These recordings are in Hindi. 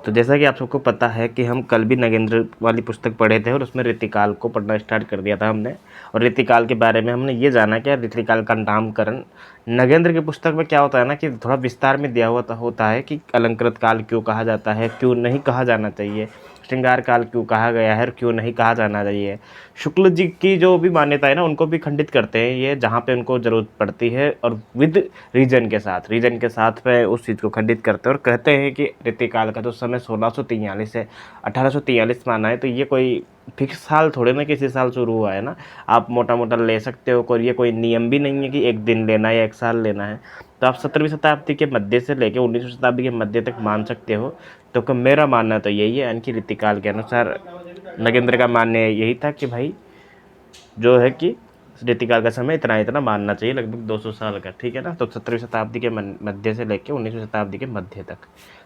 तो जैसा कि आप सबको पता है कि हम कल भी नगेंद्र वाली पुस्तक पढ़े थे और उसमें ऋतिकाल को पढ़ना स्टार्ट कर दिया था हमने। और ऋतिकाल के बारे में हमने ये जाना कि ऋतिकाल का नामकरण नगेंद्र की पुस्तक में क्या होता है ना कि थोड़ा विस्तार में दिया हुआ होता है कि अलंकृत काल क्यों कहा जाता है, क्यों नहीं कहा जाना चाहिए, श्रृंगार काल क्यों कहा गया है और क्यों नहीं कहा जाना चाहिए। शुक्ल जी की जो भी मान्यता है ना उनको भी खंडित करते हैं ये, जहाँ पे उनको ज़रूरत पड़ती है, और विद रीजन के साथ में उस चीज़ को खंडित करते हैं और कहते हैं कि ऋतिकाल का जो समय 1643 है, 1843 माना है, तो ये कोई फिक्स साल थोड़े ना किसी साल शुरू हुआ है ना। आप मोटा मोटा ले सकते हो, और ये कोई नियम भी नहीं है कि एक दिन लेना है या एक साल लेना है। तो आप 17वीं शताब्दी के मध्य से लेकर 19वीं शताब्दी के मध्य तक मान सकते हो। तो मेरा मानना तो यही है, यानी कि ऋतिकाल के अनुसार नगेंद्र का मानना यही था कि भाई जो है कि ऋतिकाल का समय इतना इतना मानना चाहिए, लगभग 200 साल का, ठीक है ना। तो 17वीं शताब्दी के मध्य से लेकर 19वीं शताब्दी के मध्य तक,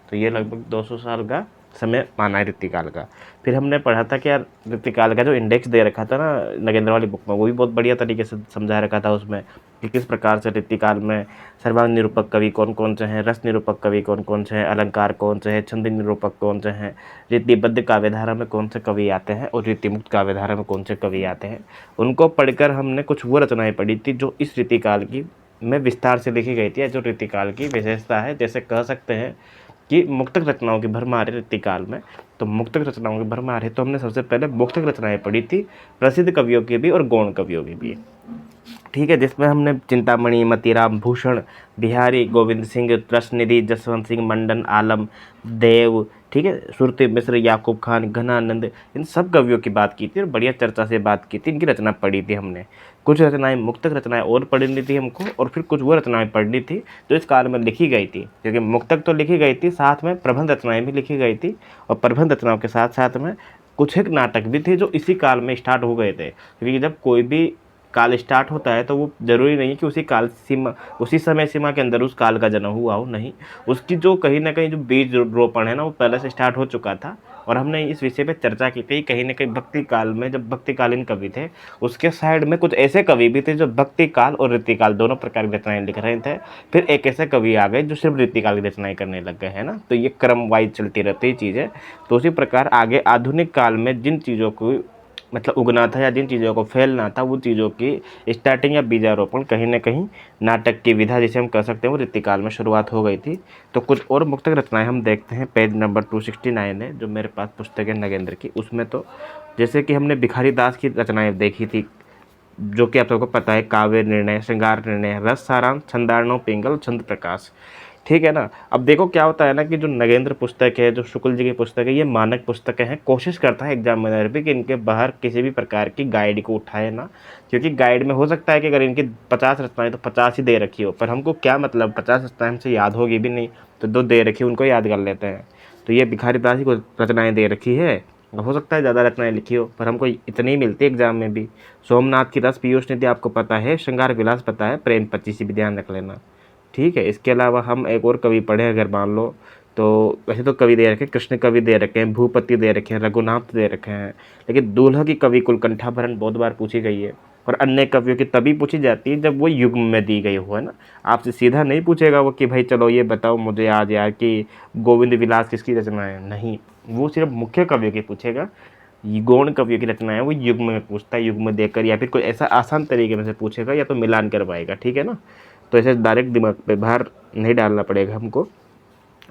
तो ये लगभग 200 साल का समय माना है ऋतिकाल का। फिर हमने पढ़ा था कि यार ऋतिकाल का जो इंडेक्स दे रखा था ना नगेंद्र वाली बुक में, वो भी बहुत बढ़िया तरीके से समझा रखा था उसमें कि किस प्रकार से ऋतिकाल में सर्वांग निरूपक कवि कौन कौन से हैं, रस निरूपक कवि कौन कौन से हैं, अलंकार कौन से हैं, छंद निरूपक कौन से हैं, रीतिबद्ध काव्यधारा में कौन से कवि आते हैं और रीतिमुक्त काव्यधारा में कौन से कवि आते हैं। उनको पढ़कर हमने कुछ वो रचनाएं पढ़ी थी जो इस ऋतिकाल की में विस्तार से लिखी गई थी, जो ऋतिकाल की विशेषता है। जैसे कह सकते हैं कि मुक्तक रचनाओं की भरमार है ऋतिकाल में। तो मुक्तक रचनाओं की भरमार है, तो हमने सबसे पहले मुक्तक रचनाएं पढ़ी थी, प्रसिद्ध कवियों की भी और गौण कवियों की भी, ठीक है, जिसमें हमने चिंतामणि, मतीराम, भूषण, बिहारी, गोविंद सिंह, रसनिधि, जसवंत सिंह, मंडन, आलम, देव, ठीक है, सुरती मिश्र, याकूब खान, घनानंद, इन सब कवियों की बात की थी और बढ़िया चर्चा से बात की थी। इनकी रचना पढ़ी थी हमने। कुछ रचनाएं मुक्तक रचनाएं और पढ़नी थी हमको, और फिर कुछ वो रचनाएं पढ़नी थी जो इस काल में लिखी गई थी, क्योंकि मुक्तक तो लिखी गई थी, साथ में प्रबंध रचनाएं भी लिखी गई थी, और प्रबंध रचनाओं के साथ साथ में कुछ एक नाटक भी थे जो इसी काल में स्टार्ट हो गए थे। क्योंकि जब कोई भी काल स्टार्ट होता है तो वो ज़रूरी नहीं कि उसी काल सीमा, उसी समय सीमा के अंदर उस काल का जन्म हुआ हो, नहीं, उसकी जो कहीं ना कहीं जो बीज रोपण है ना वो पहले से स्टार्ट हो चुका था। और हमने इस विषय पे चर्चा की थी, कहीं ना कहीं भक्ति काल में जब भक्तिकालीन कवि थे उसके साइड में कुछ ऐसे कवि भी थे जो भक्ति काल और ऋतिकाल दोनों प्रकार की रचनाएं लिख रहे थे। फिर एक ऐसे कवि आ गए जो सिर्फ ऋतिकाल की रचनाएं करने लग गए, है ना। तो ये क्रम वाइज चलती रहती है चीज़ें। तो उसी प्रकार आगे आधुनिक काल में जिन चीज़ों को मतलब उगना था या जिन चीज़ों को फैलना था, वो चीज़ों की स्टार्टिंग या बीजारोपण कहीं ना कहीं नाटक की विधा जिसे हम कह सकते हैं वो ऋतिकाल में शुरुआत हो गई थी। तो कुछ और मुक्तक रचनाएं हम देखते हैं, पेज नंबर 269 है जो मेरे पास पुस्तक है नगेंद्र की। उसमें तो जैसे कि हमने भिखारी दास की रचनाएं देखी थी, जो कि आप सबको पता है, काव्य निर्णय, श्रृंगार निर्णय, रस सारांश, छंदार्णव, पिंगल, छंद प्रकाश, ठीक है ना। अब देखो क्या होता है ना कि जो नगेंद्र पुस्तक है, जो शुक्ल जी की पुस्तक है, ये मानक पुस्तकें हैं। कोशिश करता है एग्जामिनर भी कि इनके बाहर किसी भी प्रकार की गाइड को उठाए ना, क्योंकि गाइड में हो सकता है कि अगर इनकी 50 रचनाएं तो 50 ही दे रखी हो, पर हमको क्या मतलब 50 रचनाएं हमसे याद होगी भी नहीं, तो 2 दे रखी उनको याद कर लेते हैं। तो ये भिखारी दास ही को रचनाएं दे रखी है, हो सकता है ज़्यादा रचनाएं लिखी हो, पर हमको इतनी ही मिलती है एग्जाम में भी। सोमनाथ की रस पीयूष निधि आपको पता है, श्रृंगार विलास पता है, प्रेम 25 भी ध्यान रख लेना, ठीक है। इसके अलावा हम एक और कवि पढ़े अगर मान लो, तो वैसे तो कवि दे रखे हैं, कृष्ण कवि दे रखे हैं, भूपति दे रखे हैं, रघुनाथ दे रखे हैं, लेकिन दूल्हा की कवि कुलकंठाभरण बहुत बार पूछी गई है। और अन्य कवियों की तभी पूछी जाती है जब वो युग्म में दी गई हो, है ना। आपसे सीधा नहीं पूछेगा वो कि भाई चलो ये बताओ मुझे आज यार कि गोविंद विलास किसकी रचना है, नहीं, वो सिर्फ मुख्य कवियों की पूछेगा। गौण कवियों की रचना है वो युग्म में पूछता है, युग्म देकर, या फिर कोई ऐसा आसान तरीके में से पूछेगा या तो मिलान करवाएगा, ठीक है ना। तो ऐसे डायरेक्ट दिमाग पे भार नहीं डालना पड़ेगा हमको।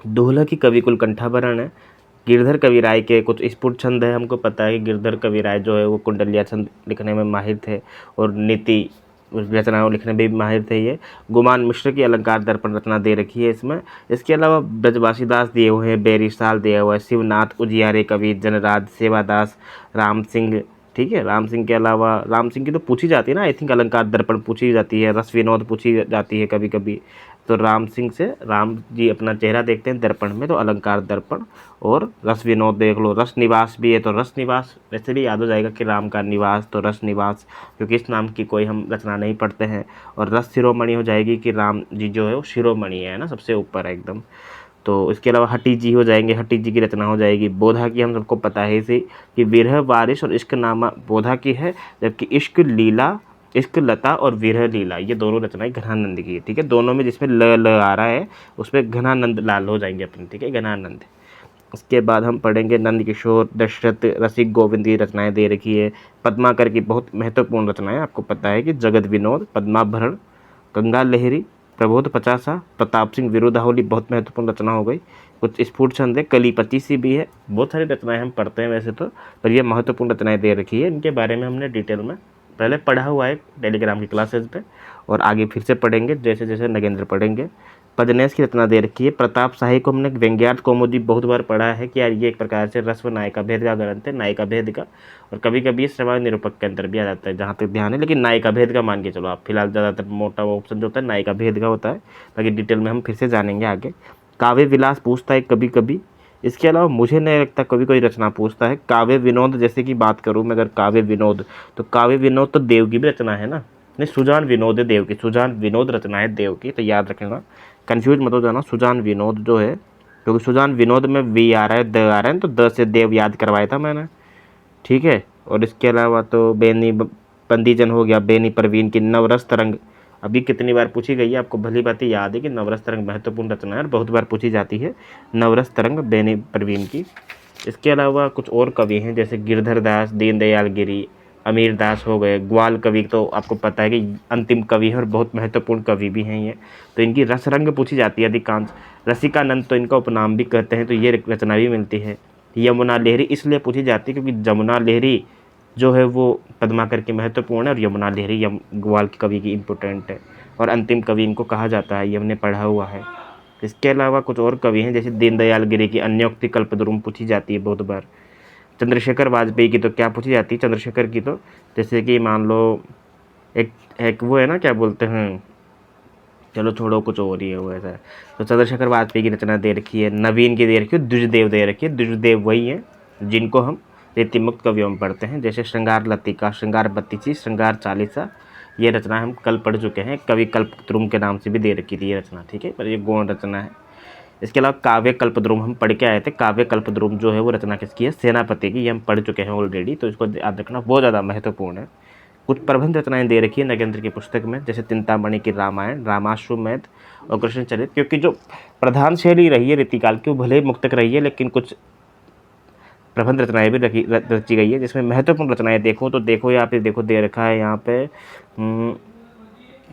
दोहला की कवि कुलकंठाभरण है। गिरधर कवि राय के कुछ स्फुट छंद है, हमको पता है कि गिरधर कवि राय जो है वो कुंडलिया छंद लिखने में माहिर थे और नीति रचनाओं लिखने में भी माहिर थे ये। गुमान मिश्र की अलंकार दर्पण रचना दे रखी है इसमें। इसके अलावा ब्रजवासी दास दिए हुए हैं, बेरीसाल दिया हुआ है, शिवनाथ उजियारे कवि, जनराज, सेवादास, राम सिंह, ठीक है। राम सिंह के अलावा, राम सिंह की तो पूछी जाती है ना, आई थिंक अलंकार दर्पण पूछी जाती है, रस विनोद पूछी जाती है कभी कभी। तो राम सिंह से राम जी अपना चेहरा देखते हैं दर्पण में, तो अलंकार दर्पण, और रस विनोद देख लो, रस निवास भी है, तो रस निवास वैसे भी याद हो जाएगा कि राम का निवास, तो रस निवास, क्योंकि इस नाम की कोई हम रचना नहीं पढ़ते हैं। और रस शिरोमणि हो जाएगी कि राम जी जो है वो शिरोमणि है ना, सबसे ऊपर है एकदम। तो इसके अलावा हटी जी हो जाएंगे, हटी जी की रचना हो जाएगी। बोधा की हम सबको पता है इसे कि विरह वारिश और इश्क नामा बोधा की है, जबकि इश्क लीला, इश्क लता और विरह लीला ये दोनों रचनाएं घनानंद की है, ठीक है। दोनों में जिसमें ल आ रहा है उसमें घनानंद लाल हो जाएंगे अपने, ठीक है, घनानंद। उसके बाद हम पढ़ेंगे नंद किशोर, दशरथ, रसिक, गोविंद की रचनाएं दे रखी है। पद्माकर की बहुत महत्वपूर्ण रचनाएं, आपको पता है कि जगत विनोद, पद्माभरण, गंगा लहरी, प्रबोध पचासा, प्रताप सिंह विरुदावली बहुत महत्वपूर्ण रचना हो गई। कुछ स्फुट छंद है, कली 25 भी है। बहुत सारी रचनाएं हम पढ़ते हैं वैसे तो, पर ये महत्वपूर्ण रचनाएं दे रखी है। इनके बारे में हमने डिटेल में पहले पढ़ा हुआ है टेलीग्राम की क्लासेज पे, और आगे फिर से पढ़ेंगे जैसे जैसे नगेंद्र पढ़ेंगे। पदनेश की रचना दे रखी है। प्रताप शाही को हमने व्यंग्यार्थ कौमुदी बहुत बार पढ़ा है कि यार ये एक प्रकार से रस्व नायिका भेद का ग्रंथ है, नायिका भेद का, और कभी कभी ये श्रवण निरूपक के अंदर भी आ जाता है जहाँ तक ध्यान है, लेकिन नायिका भेद का मान के चलो आप। फिलहाल ज़्यादातर मोटा ऑप्शन जो होता है नायिका भेद का होता है, बाकी डिटेल में हम फिर से जानेंगे आगे। काव्य विलास पूछता है कभी कभी। इसके अलावा मुझे नहीं लगता कभी कोई रचना पूछता है। काव्य विनोद जैसे कि बात करूँ मैं, अगर काव्य विनोद, तो काव्य विनोद तो देव की भी रचना है ना, नहीं सुजान विनोद है देव की, सुजान विनोद रचना है देव की, तो याद रखना, कंफ्यूज मत हो जाना। सुजान विनोद जो है, क्योंकि सुजान विनोद में वी आ रहा है, द आ रहा है, तो द से देव याद करवाया था मैंने, ठीक है। और इसके अलावा तो बेनी बंदीजन हो गया, बेनी परवीन की नवरस तरंग, अभी कितनी बार पूछी गई है आपको भली बात याद है कि नवरस तरंग महत्वपूर्ण रचना है और बहुत बार पूछी जाती है, नवरस तरंग बेनी परवीन की। इसके अलावा कुछ और कवि हैं जैसे गिरधर दास, दीनदयाल गिरी, अमीर दास हो गए। ग्वाल कवि तो आपको पता है कि अंतिम कवि है और बहुत महत्वपूर्ण कवि भी हैं ये, तो इनकी रसरंग पूछी जाती है अधिकांश। रसिकानंद तो इनका उपनाम भी कहते हैं, तो ये रचना भी मिलती है। यमुना लहरी इसलिए पूछी जाती है क्योंकि जमुना लहरी जो है वो पद्माकर की महत्वपूर्ण है, और यमुना लहरी ग्वाल के कवि की इम्पोर्टेंट है, और अंतिम कवि इनको कहा जाता है, ये हमने पढ़ा हुआ है। इसके अलावा कुछ और कवि हैं जैसे दीनदयाल गिरी की अन्योक्ति कल्पद्रुम पूछी जाती है बहुत बार। चंद्रशेखर वाजपेयी की तो क्या पूछी जाती है, चंद्रशेखर की तो जैसे कि मान लो एक एक वो है ना, क्या बोलते हैं, चलो छोड़ो कुछ और ही है वो ऐसा है। तो चंद्रशेखर वाजपेयी की रचना दे रखी है। नवीन की दे रखी है, द्विजदेव दे रखी है। द्विजदेव वही है जिनको हम रीतिमुक्त कवियों में पढ़ते हैं, जैसे श्रृंगार लतिका, श्रृंगार बत्तीसी, श्रृंगार चालीसा, ये रचना हम कल पढ़ चुके हैं। कवि कल्पद्रुम के नाम से भी दे रखी थी ये रचना, ठीक है, पर ये गौण रचना है। इसके अलावा काव्य कल्पद्रुम हम पढ़ के आए थे। काव्य कल्पद्रुम जो है वो रचना किसकी है, सेनापति की, ये हम पढ़ चुके हैं ऑलरेडी, तो इसको याद रखना बहुत ज़्यादा महत्वपूर्ण है। कुछ प्रबंध रचनाएं दे रखी है नगेंद्र की पुस्तक में, जैसे चिंतामणि की रामायण, रामाश्वमेध और कृष्णचरित, क्योंकि जो प्रधान शैली रही है रीतिकाल की वो भले ही मुक्तक रही है, लेकिन कुछ प्रबंध रचनाएं भी रची गई है, जिसमें महत्वपूर्ण रचनाएं देखो तो देखो यहाँ पे देखो दे रखा है यहाँ पे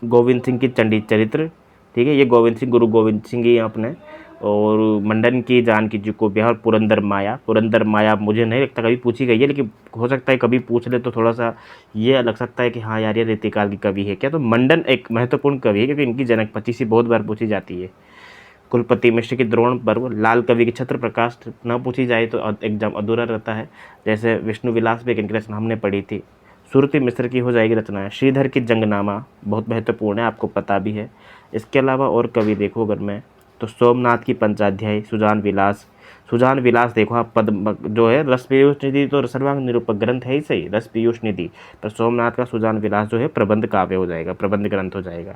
गोविंद सिंह की चंडी चरित्र, ठीक है, ये गोविंद सिंह, गुरु गोविंद सिंह ही अपने, और मंडन की जानकी जी को ब्याह, और पुरंदर माया। पुरंदर माया मुझे नहीं लगता कभी पूछी गई है, लेकिन हो सकता है कभी पूछ ले तो थोड़ा सा ये लग सकता है कि हाँ यार ये रीतिकाल की कवि है क्या। तो मंडन एक महत्वपूर्ण कवि है क्योंकि इनकी जनक 25 बहुत बार पूछी जाती है। कुलपति मिश्र की द्रोण पर्व, लाल कवि की छत्र प्रकाश न पूछी जाए तो एग्जाम अधूरा रहता है। जैसे विष्णु विलास भी इनकी रचना हमने पढ़ी थी। सुरती मिश्र की हो जाएगी रचना है। श्रीधर की जंगनामा बहुत महत्वपूर्ण है, आपको पता भी है। इसके अलावा और कवि देखो अगर मैं, तो सोमनाथ की पंचाध्याय, सुजान विलास। सुजान विलास देखो आप, पद जो है रस पीयूष निधि तो सर्वांग निरूपक ग्रंथ है ही सही, रस पीयूष निधि, पर सोमनाथ का सुजान विलास जो है प्रबंध काव्य हो जाएगा, प्रबंध ग्रंथ हो जाएगा।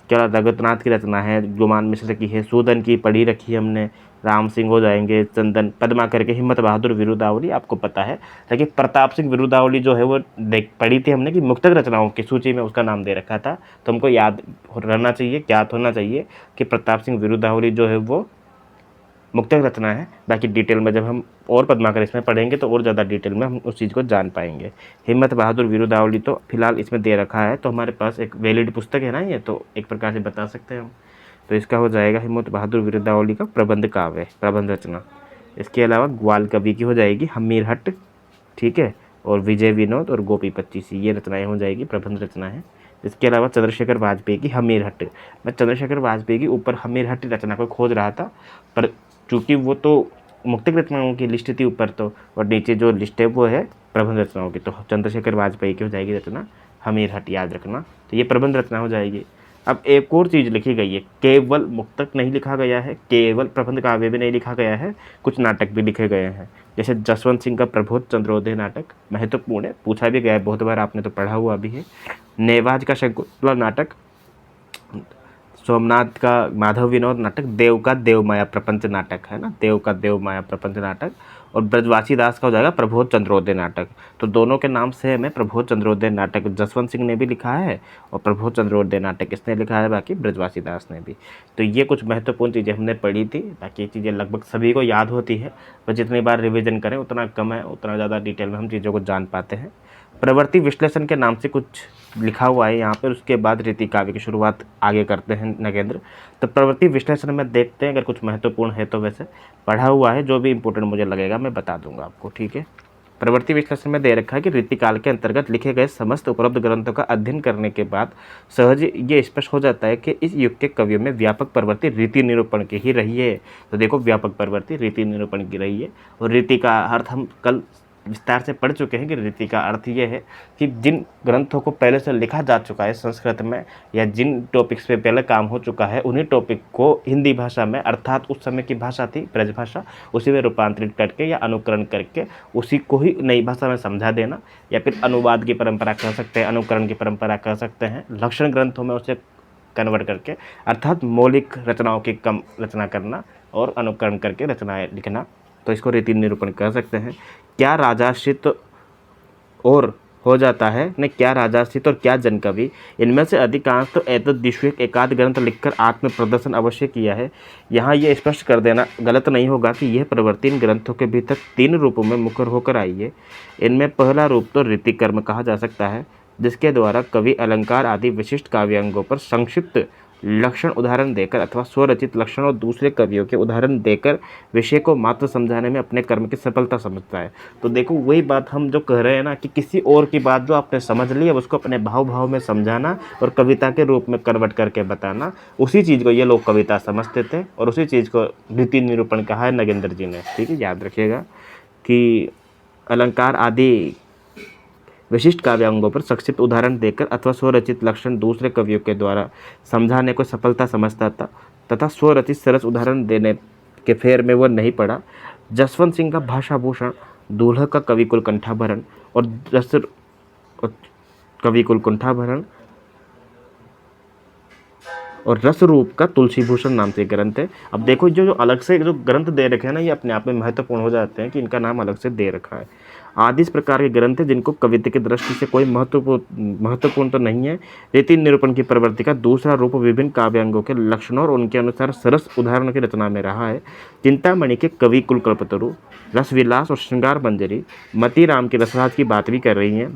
क्या रघुनाथ की रचना है, गुमान मिश्र की है। सूदन की पढ़ी रखी है हमने, राम सिंह हो जाएंगे, चंदन, पद्माकर के हिम्मत बहादुर विरुदावली आपको पता है। लेकिन प्रताप सिंह विरुदावली जो है वो पढ़ी थी हमने कि मुक्तक रचनाओं की सूची में उसका नाम दे रखा था, तो हमको याद रहना चाहिए, ज्ञात होना चाहिए कि प्रताप सिंह विरुदावली जो है वो मुक्तक रचना है। बाकी डिटेल में जब हम और पद्माकर इसमें पढ़ेंगे तो और ज़्यादा डिटेल में हम उस चीज़ को जान पाएंगे। हिम्मत बहादुर विरुदावली तो फिलहाल इसमें दे रखा है, तो हमारे पास एक वैलिड पुस्तक है ना ये, तो एक प्रकार से बता सकते हैं हम। तो इसका हो जाएगा हिम्मत बहादुर विरुदावली का प्रबंध काव्य, प्रबंध रचना। इसके अलावा ग्वाल कवि की हो जाएगी हमीरहट्ट, ठीक है, और विजय विनोद और गोपी 25 ये रचनाएँ हो जाएगी, प्रबंध रचना है। इसके अलावा चंद्रशेखर वाजपेयी की हमीरहट्ट, मैं चंद्रशेखर वाजपेयी की ऊपर हमीरहट्ट रचना को खोज रहा था, पर चूँकि वो तो मुक्तक रचनाओं की लिस्ट थी ऊपर तो, और नीचे जो लिस्ट है वो है प्रबंध रचनाओं की, तो चंद्रशेखर वाजपेयी की हो जाएगी रचना हमीरहट्ट, याद रखना। तो ये प्रबंध रचना हो जाएगी। अब एक और चीज़ लिखी गई है, केवल मुक्तक नहीं लिखा गया है, केवल प्रबंध काव्य भी नहीं लिखा गया है, कुछ नाटक भी लिखे गए हैं। जैसे जसवंत सिंह का प्रबोध चंद्रोदय नाटक महत्वपूर्ण है, पूछा भी गया है बहुत बार, आपने तो पढ़ा हुआ भी है। नेवाज का शकुंतला नाटक, सोमनाथ का माधव विनोद नाटक, देव का देवमाया प्रपंच नाटक है ना, देव का देवमाया प्रपंच नाटक, और ब्रजवासी दास का हो जाएगा प्रबोध चंद्रोदय नाटक। तो दोनों के नाम सेम है, प्रबोध चंद्रोदय नाटक जसवंत सिंह ने भी लिखा है और प्रबोध चंद्रोदय नाटक किसने लिखा है, बाकी ब्रजवासी दास ने भी। तो ये कुछ महत्वपूर्ण चीज़ें हमने पढ़ी थी, बाकी ये चीज़ें लगभग सभी को याद होती है, पर जितनी बार रिविजन करें उतना कम है, उतना ज़्यादा डिटेल में हम चीज़ों को जान पाते हैं। प्रवृत्ति विश्लेषण के नाम से कुछ लिखा हुआ है यहाँ पर, उसके बाद रीति काव्य की शुरुआत आगे करते हैं नगेंद्र। तो प्रवृत्ति विश्लेषण में देखते हैं, अगर कुछ महत्वपूर्ण है तो वैसे पढ़ा हुआ है, जो भी इंपॉर्टेंट मुझे लगेगा मैं बता दूंगा आपको, ठीक है। प्रवृत्ति विश्लेषण में दे रखा है कि रीतिकाल के अंतर्गत लिखे गए समस्त उपलब्ध ग्रंथों का अध्ययन करने के बाद सहज ये स्पष्ट हो जाता है कि इस युग के कवियों में व्यापक प्रवृत्ति रीति निरूपण की ही रही है। तो देखो, व्यापक प्रवृत्ति रीति निरूपण की रही है, और रीति का अर्थ हम कल विस्तार से पढ़ चुके हैं कि रीति का अर्थ ये है कि जिन ग्रंथों को पहले से लिखा जा चुका है संस्कृत में, या जिन टॉपिक्स पे पहले काम हो चुका है, उन्हीं टॉपिक को हिंदी भाषा में, अर्थात उस समय की भाषा थी ब्रजभाषा, उसी में रूपांतरित करके या अनुकरण करके उसी को ही नई भाषा में समझा देना, या फिर अनुवाद की परंपरा कह सकते हैं, अनुकरण की परंपरा कह सकते हैं, लक्षण ग्रंथों में उसे कन्वर्ट करके, अर्थात मौलिक रचनाओं की कम रचना करना और अनुकरण करके रचनाएं लिखना, तो इसको रीति निरूपण कह सकते हैं। क्या राजाश्रित और हो जाता है न, क्या राजाश्रित और क्या जनकवि, इनमें से अधिकांश तो एतद्विषयक एकाध ग्रंथ लिखकर आत्म प्रदर्शन अवश्य किया है। यहाँ ये स्पष्ट कर देना गलत नहीं होगा कि यह प्रवृत्ति इन ग्रंथों के भीतर 3 रूपों में मुखर होकर आई है। इनमें पहला रूप तो रीति कर्म कहा जा सकता है, जिसके द्वारा कवि अलंकार आदि विशिष्ट काव्यांगों पर संक्षिप्त लक्षण उदाहरण देकर अथवा स्वरचित लक्षण और दूसरे कवियों के उदाहरण देकर विषय को मात्र समझाने में अपने कर्म की सफलता समझता है। तो देखो, वही बात हम जो कह रहे हैं ना, कि किसी और की बात जो आपने समझ ली, अब उसको अपने भाव में समझाना और कविता के रूप में कन्वर्ट करके बताना, उसी चीज़ को ये लोग कविता समझते थे, और उसी चीज़ को रीति निरूपण कहा है नगेंद्र जी ने, ठीक है। याद रखिएगा कि अलंकार आदि विशिष्ट काव्यांगों पर संक्षिप्त उदाहरण देकर अथवा स्वरचित लक्षण दूसरे कवियों के द्वारा समझाने को सफलता समझता था, तथा स्वरचित सरस उदाहरण देने के फेर में वह नहीं पड़ा। जसवंत सिंह का भाषा भूषण, दूल्हा का कविकुल कंठाभरण और कविकुल कंठाभरण और रस रूप का तुलसी भूषण नाम से ग्रंथ है। अब देखो, जो अलग से जो ग्रंथ दे रखे हैं ना, ये अपने आप में महत्वपूर्ण हो जाते हैं कि इनका नाम अलग से दे रखा है। आदि इस प्रकार के ग्रंथ हैं जिनको कविता की दृष्टि से कोई महत्वपूर्ण तो नहीं है। रीति निरूपण की प्रवृत्ति का दूसरा रूप विभिन्न काव्यांगों के लक्षणों और उनके अनुसार सरस उदाहरण की रचना में रहा है। चिंतामणि के कवि कुल कल्पतरु, रसविलास और श्रृंगार मंजरी, मतीराम के रसराज की बात भी कर रही हैं,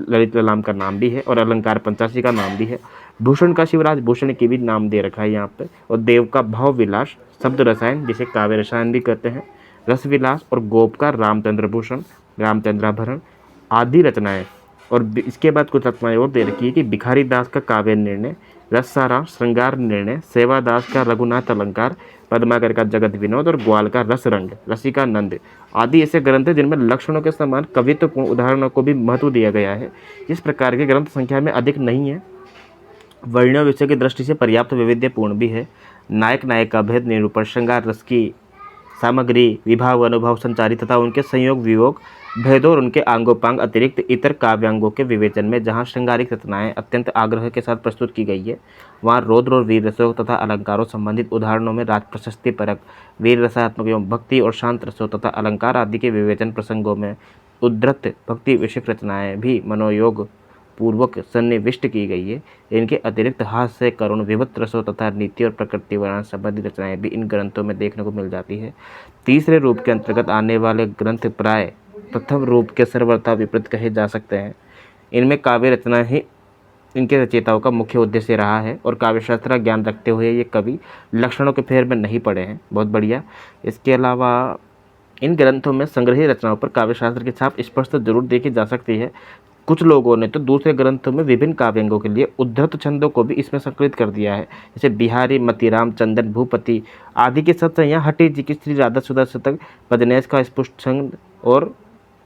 ललित ललाम का नाम भी है और अलंकार पंचाशी का नाम भी है। भूषण का शिवराज भूषण की भी नाम दे रखा है यहाँ पे, और देव का भाव विलास, शब्द रसायन जिसे काव्य रसायन भी कहते हैं, रसविलास और गोप का रामचंद्र भूषण, रामचंद्राभरण आदि रचनाएं। और इसके बाद कुछ रचनाएं और दे रखी है कि भिखारी दास का काव्य निर्णय, रससारा श्रृंगार निर्णय, सेवादास का रघुनाथ अलंकार, पद्माकर का जगत विनोद और ग्वाल का रस रंग, रसिका नंद आदि ऐसे ग्रंथ हैं जिनमें लक्षणों के समान कवित्वपूर्ण उदाहरणों को भी महत्व दिया गया है। इस प्रकार के ग्रंथ संख्या में अधिक नहीं है, वर्णीय विषय की दृष्टि से पर्याप्त वैविध्यपूर्ण भी है। नायक नायक का भेद निरूपण, श्रृंगार रस की सामग्री, विभाव अनुभव संचारी तथा उनके संयोग वियोग भेदों और उनके आंगोपांग अतिरिक्त इतर काव्यांगों के विवेचन में जहाँ श्रृंगारिक रचनाएं अत्यंत आग्रह के साथ प्रस्तुत की गई है, वहाँ रौद्र और वीर रसों तथा अलंकारों संबंधित उदाहरणों में राज प्रशस्ति परक, वीर रसात्मक एवं भक्ति और शांत रसों तथा अलंकार आदि के विवेचन प्रसंगों में उद्धृत भक्ति विषयक रचनाएं भी मनोयोग पूर्वक सन्निविष्ट की गई है। इनके अतिरिक्त हास्य, करुण, विभक्त रसों तथा नीति और प्रकृति वर्णन संबंधी रचनाएं भी इन ग्रंथों में देखने को मिल जाती है। तीसरे रूप के अंतर्गत आने वाले ग्रंथ प्राय प्रथम रूप के सर्वथा विपरीत कहे जा सकते हैं। इनमें काव्य रचना ही इनके रचयिताओं का मुख्य उद्देश्य रहा है और काव्यशास्त्र का ज्ञान रखते हुए ये कवि लक्षणों के फेर में नहीं पड़े हैं। बहुत बढ़िया। इसके अलावा इन ग्रंथों में संग्रही रचनाओं पर काव्यशास्त्र की छाप स्पष्ट जरूर देखी जा सकती है। कुछ लोगों ने तो दूसरे ग्रंथों में विभिन्न काव्यांगों के लिए उद्धृत छंदों को भी इसमें संकलित कर दिया है, जैसे बिहारी, मतीराम, चंदन, भूपति आदि के साथ यहाँ हटी जी की श्री राधा सुधा शतक, पदनेश का स्पुष्ट छंद और